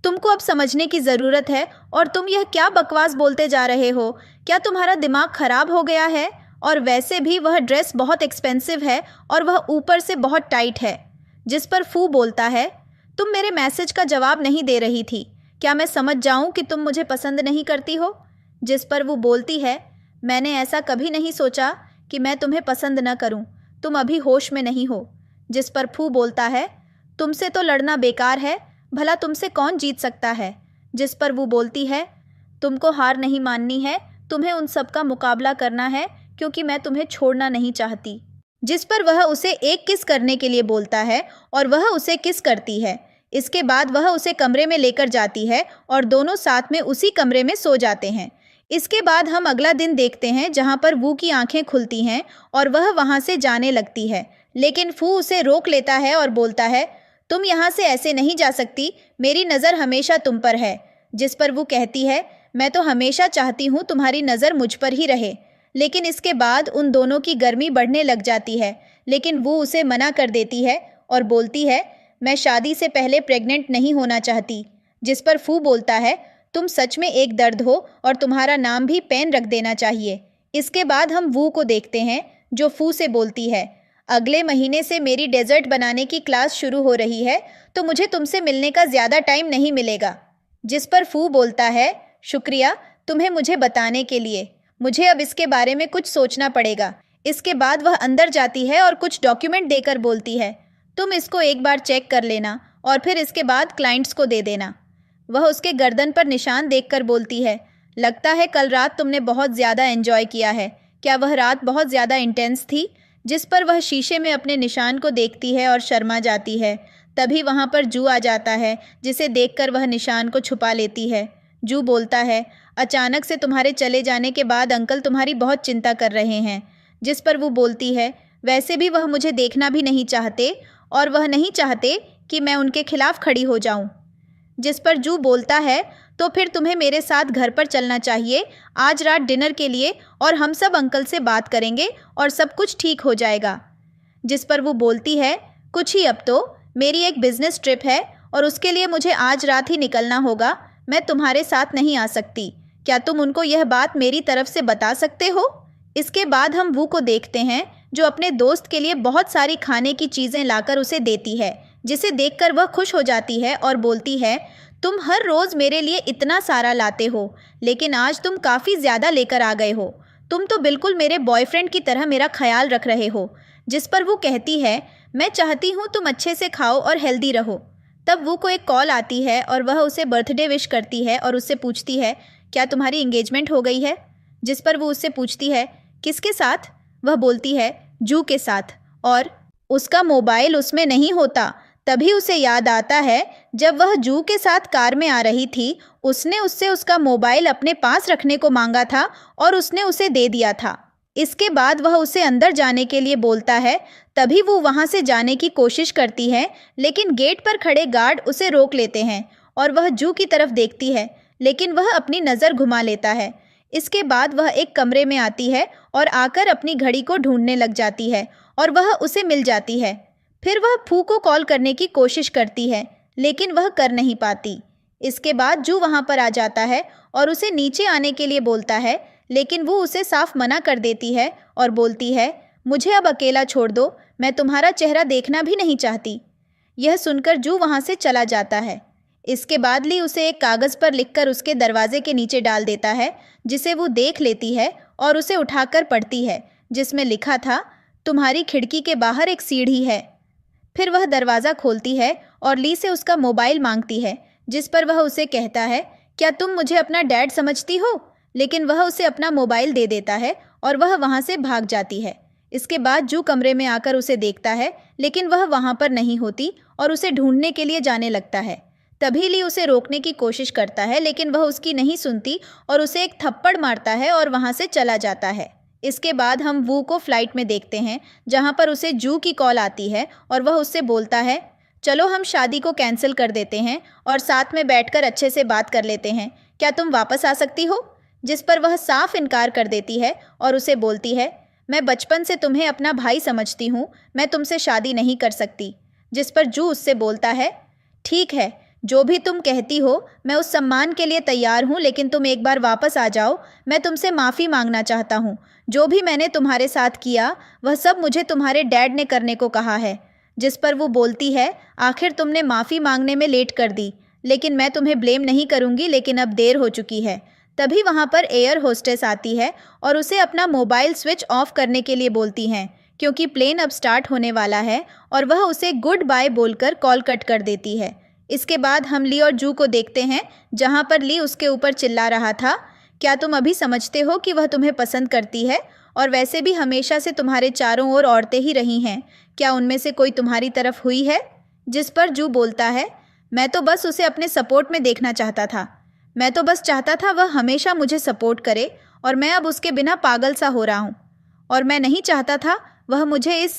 तुमको अब समझने की ज़रूरत है और तुम यह क्या बकवास बोलते जा रहे हो? क्या तुम्हारा दिमाग ख़राब हो गया है? और वैसे भी वह ड्रेस बहुत एक्सपेंसिव है और वह ऊपर से बहुत टाइट है। जिस पर फू बोलता है, तुम मेरे मैसेज का जवाब नहीं दे रही थी, क्या मैं समझ जाऊं कि तुम मुझे पसंद नहीं करती हो? जिस पर वो बोलती है, मैंने ऐसा कभी नहीं सोचा कि मैं तुम्हें पसंद न करूं, तुम अभी होश में नहीं हो। जिस पर फू बोलता है, तुमसे तो लड़ना बेकार है, भला तुमसे कौन जीत सकता है? जिस पर वो बोलती है, तुमको हार नहीं माननी है, तुम्हें उन सब का मुकाबला करना है क्योंकि मैं तुम्हें छोड़ना नहीं चाहती। जिस पर वह उसे एक किस करने के लिए बोलता है और वह उसे किस करती है। इसके बाद वह उसे कमरे में लेकर जाती है और दोनों साथ में उसी कमरे में सो जाते हैं। इसके बाद हम अगला दिन देखते हैं जहां पर वू की आंखें खुलती हैं और वह वहां से जाने लगती है, लेकिन फू उसे रोक लेता है और बोलता है, तुम यहाँ से ऐसे नहीं जा सकती, मेरी नज़र हमेशा तुम पर है। जिस पर वो कहती है, मैं तो हमेशा चाहती हूँ तुम्हारी नज़र मुझ पर ही रहे। लेकिन इसके बाद उन दोनों की गर्मी बढ़ने लग जाती है, लेकिन वो उसे मना कर देती है और बोलती है, मैं शादी से पहले प्रेग्नेंट नहीं होना चाहती। जिस पर फू बोलता है, तुम सच में एक दर्द हो और तुम्हारा नाम भी पेन रख देना चाहिए। इसके बाद हम वू को देखते हैं जो फू से बोलती है, अगले महीने से मेरी डेजर्ट बनाने की क्लास शुरू हो रही है तो मुझे तुमसे मिलने का ज़्यादा टाइम नहीं मिलेगा। जिस पर फू बोलता है, शुक्रिया, तुम्हें मुझे बताने के लिए। मुझे अब इसके बारे में कुछ सोचना पड़ेगा। इसके बाद वह अंदर जाती है और कुछ डॉक्यूमेंट देकर बोलती है, तुम इसको एक बार चेक कर लेना और फिर इसके बाद क्लाइंट्स को दे देना। वह उसके गर्दन पर निशान देखकर बोलती है, लगता है कल रात तुमने बहुत ज़्यादा एंजॉय किया है। क्या वह रात बहुत ज़्यादा इंटेंस थी? जिस पर वह शीशे में अपने निशान को देखती है और शर्मा जाती है। तभी वहाँ पर जू आ जाता है, जिसे देखकर वह निशान को छुपा लेती है। जू बोलता है, अचानक से तुम्हारे चले जाने के बाद अंकल तुम्हारी बहुत चिंता कर रहे हैं। जिस पर वो बोलती है, वैसे भी वह मुझे देखना भी नहीं चाहते और वह नहीं चाहते कि मैं उनके खिलाफ खड़ी हो जाऊं। जिस पर जू बोलता है, तो फिर तुम्हें मेरे साथ घर पर चलना चाहिए आज रात डिनर के लिए और हम सब अंकल से बात करेंगे और सब कुछ ठीक हो जाएगा। जिस पर वो बोलती है, कुछ ही, अब तो मेरी एक बिज़नेस ट्रिप है और उसके लिए मुझे आज रात ही निकलना होगा। मैं तुम्हारे साथ नहीं आ सकती। क्या तुम उनको यह बात मेरी तरफ से बता सकते हो? इसके बाद हम वू को देखते हैं, जो अपने दोस्त के लिए बहुत सारी खाने की चीज़ें लाकर उसे देती है, जिसे देखकर वह खुश हो जाती है और बोलती है, तुम हर रोज़ मेरे लिए इतना सारा लाते हो, लेकिन आज तुम काफ़ी ज़्यादा लेकर आ गए हो। तुम तो बिल्कुल मेरे बॉयफ्रेंड की तरह मेरा ख्याल रख रहे हो। जिस पर वो कहती है, मैं चाहती हूँ तुम अच्छे से खाओ और हेल्दी रहो। तब वो को एक कॉल आती है और वह उसे बर्थडे विश करती है और उससे पूछती है, क्या तुम्हारी इंगेजमेंट हो गई है? जिस पर वो उससे पूछती है, किसके साथ? वह बोलती है, जू के साथ, और उसका मोबाइल उसमें नहीं होता। तभी उसे याद आता है, जब वह जू के साथ कार में आ रही थी, उसने उससे उसका मोबाइल अपने पास रखने को मांगा था और उसने उसे दे दिया था। इसके बाद वह उसे अंदर जाने के लिए बोलता है। तभी वो वहाँ से जाने की कोशिश करती है, लेकिन गेट पर खड़े गार्ड उसे रोक लेते हैं और वह जू की तरफ देखती है, लेकिन वह अपनी नज़र घुमा लेता है। इसके बाद वह एक कमरे में आती है और आकर अपनी घड़ी को ढूंढने लग जाती है और वह उसे मिल जाती है। फिर वह फू को कॉल करने की कोशिश करती है, लेकिन वह कर नहीं पाती। इसके बाद जू वहाँ पर आ जाता है और उसे नीचे आने के लिए बोलता है, लेकिन वो उसे साफ मना कर देती है और बोलती है, मुझे अब अकेला छोड़ दो, मैं तुम्हारा चेहरा देखना भी नहीं चाहती। यह सुनकर जू वहाँ से चला जाता है। इसके बाद ली उसे एक कागज़ पर लिखकर उसके दरवाजे के नीचे डाल देता है, जिसे वो देख लेती है और उसे उठाकर पढ़ती है, जिसमें लिखा था, तुम्हारी खिड़की के बाहर एक सीढ़ी है। फिर वह दरवाज़ा खोलती है और ली से उसका मोबाइल मांगती है, जिस पर वह उसे कहता है, क्या तुम मुझे अपना डैड समझती हो? लेकिन वह उसे अपना मोबाइल दे देता है और वह वहाँ से भाग जाती है। इसके बाद जू कमरे में आकर उसे देखता है, लेकिन वह वहाँ पर नहीं होती और उसे ढूंढने के लिए जाने लगता है। तभी ली उसे रोकने की कोशिश करता है, लेकिन वह उसकी नहीं सुनती और उसे एक थप्पड़ मारता है और वहाँ से चला जाता है। इसके बाद हम वू को फ्लाइट में देखते हैं, जहाँ पर उसे जू की कॉल आती है और वह उससे बोलता है, चलो हम शादी को कैंसिल कर देते हैं और साथ में बैठकर अच्छे से बात कर लेते हैं। क्या तुम वापस आ सकती हो? जिस पर वह साफ इनकार कर देती है और उसे बोलती है, मैं बचपन से तुम्हें अपना भाई समझती हूँ, मैं तुमसे शादी नहीं कर सकती। जिस पर जू उससे बोलता है, ठीक है, जो भी तुम कहती हो मैं उस सम्मान के लिए तैयार हूँ, लेकिन तुम एक बार वापस आ जाओ। मैं तुमसे माफ़ी मांगना चाहता हूँ। जो भी मैंने तुम्हारे साथ किया वह सब मुझे तुम्हारे डैड ने करने को कहा है। जिस पर वो बोलती है, आखिर तुमने माफ़ी मांगने में लेट कर दी, लेकिन मैं तुम्हें ब्लेम नहीं करूँगी, लेकिन अब देर हो चुकी है। तभी वहाँ पर एयर होस्टेस आती है और उसे अपना मोबाइल स्विच ऑफ करने के लिए बोलती हैं, क्योंकि प्लेन अब स्टार्ट होने वाला है, और वह उसे गुड बाय बोलकर कॉल कट कर देती है। इसके बाद हम ली और जू को देखते हैं, जहाँ पर ली उसके ऊपर चिल्ला रहा था, क्या तुम अभी समझते हो कि वह तुम्हें पसंद करती है? और वैसे भी हमेशा से तुम्हारे चारों ओर औरतें ही रही हैं, क्या उनमें से कोई तुम्हारी तरफ हुई है? जिस पर जू बोलता है, मैं तो बस उसे अपने सपोर्ट में देखना चाहता था। मैं तो बस चाहता था वह हमेशा मुझे सपोर्ट करे, और मैं अब उसके बिना पागल सा हो रहा हूँ, और मैं नहीं चाहता था वह मुझे इस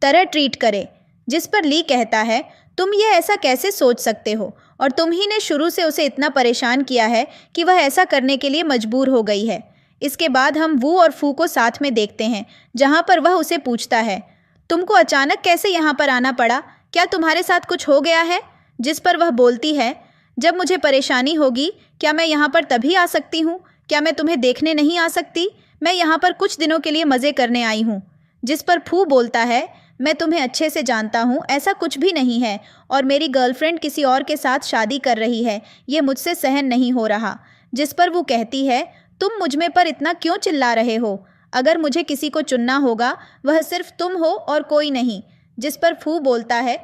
तरह ट्रीट करे। जिस पर ली कहता है, तुम ये ऐसा कैसे सोच सकते हो, और तुम ही ने शुरू से उसे इतना परेशान किया है कि वह ऐसा करने के लिए मजबूर हो गई है। इसके बाद हम वू और फू को साथ में देखते हैं, जहाँ पर वह उसे पूछता है, तुमको अचानक कैसे यहाँ पर आना पड़ा? क्या तुम्हारे साथ कुछ हो गया है? जिस पर वह बोलती है, जब मुझे परेशानी होगी क्या मैं यहाँ पर तभी आ सकती हूँ? क्या मैं तुम्हें देखने नहीं आ सकती? मैं यहाँ पर कुछ दिनों के लिए मज़े करने आई हूँ। जिस पर फू बोलता है, मैं तुम्हें अच्छे से जानता हूँ, ऐसा कुछ भी नहीं है, और मेरी गर्लफ्रेंड किसी और के साथ शादी कर रही है, ये मुझसे सहन नहीं हो रहा। जिस पर वो कहती है, तुम मुझ में पर इतना क्यों चिल्ला रहे हो? अगर मुझे किसी को चुनना होगा वह सिर्फ तुम हो और कोई नहीं। जिस पर फू बोलता है,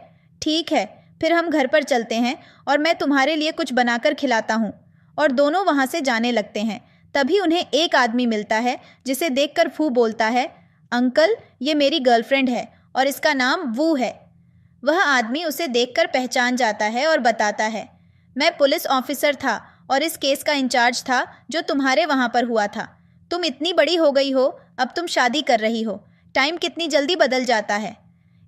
ठीक है, फिर हम घर पर चलते हैं और मैं तुम्हारे लिए कुछ बनाकर खिलाता हूँ। और दोनों वहाँ से जाने लगते हैं। तभी उन्हें एक आदमी मिलता है जिसे देखकर फू बोलता है, अंकल, ये मेरी गर्लफ्रेंड है और इसका नाम वू है। वह आदमी उसे देखकर पहचान जाता है और बताता है, मैं पुलिस ऑफिसर था और इस केस का इंचार्ज था जो तुम्हारे वहाँ पर हुआ था। तुम इतनी बड़ी हो गई हो, अब तुम शादी कर रही हो। टाइम कितनी जल्दी बदल जाता है।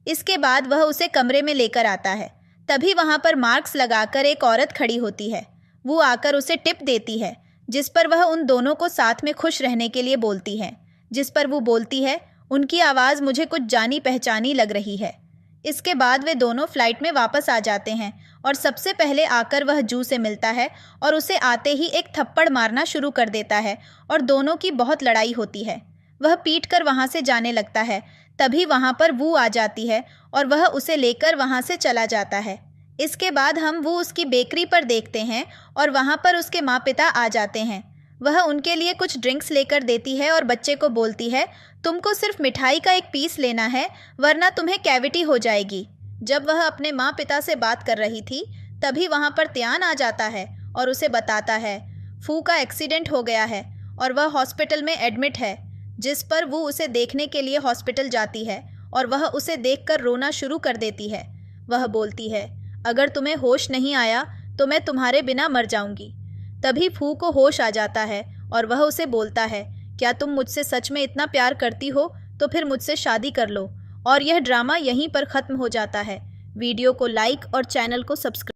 इसके बाद वह उसे कमरे में लेकर आता है। तभी वहाँ पर मार्क्स लगाकर एक औरत खड़ी होती है। वो आकर उसे टिप देती है, जिस पर वह उन दोनों को साथ में खुश रहने के लिए बोलती है। जिस पर वो बोलती है, उनकी आवाज़ मुझे कुछ जानी पहचानी लग रही है। इसके बाद वे दोनों फ्लाइट में वापस आ जाते हैं और सबसे पहले आकर वह जू से मिलता है और उसे आते ही एक थप्पड़ मारना शुरू कर देता है और दोनों की बहुत लड़ाई होती है। वह पीट कर वहाँ से जाने लगता है। तभी वहाँ पर वू आ जाती है और वह उसे लेकर वहाँ से चला जाता है। इसके बाद हम वो उसकी बेकरी पर देखते हैं और वहाँ पर उसके माँ पिता आ जाते हैं। वह उनके लिए कुछ ड्रिंक्स लेकर देती है और बच्चे को बोलती है, तुमको सिर्फ मिठाई का एक पीस लेना है वरना तुम्हें कैविटी हो जाएगी। जब वह अपने माँ पिता से बात कर रही थी तभी वहाँ पर त्यान आ जाता है और उसे बताता है फू का एक्सीडेंट हो गया है और वह हॉस्पिटल में एडमिट है। जिस पर वो उसे देखने के लिए हॉस्पिटल जाती है और वह उसे देखकर रोना शुरू कर देती है। वह बोलती है, अगर तुम्हें होश नहीं आया तो मैं तुम्हारे बिना मर जाऊंगी। तभी फू को होश आ जाता है और वह उसे बोलता है, क्या तुम मुझसे सच में इतना प्यार करती हो तो फिर मुझसे शादी कर लो। और यह ड्रामा यहीं पर ख़त्म हो जाता है। वीडियो को लाइक और चैनल को सब्सक्राइब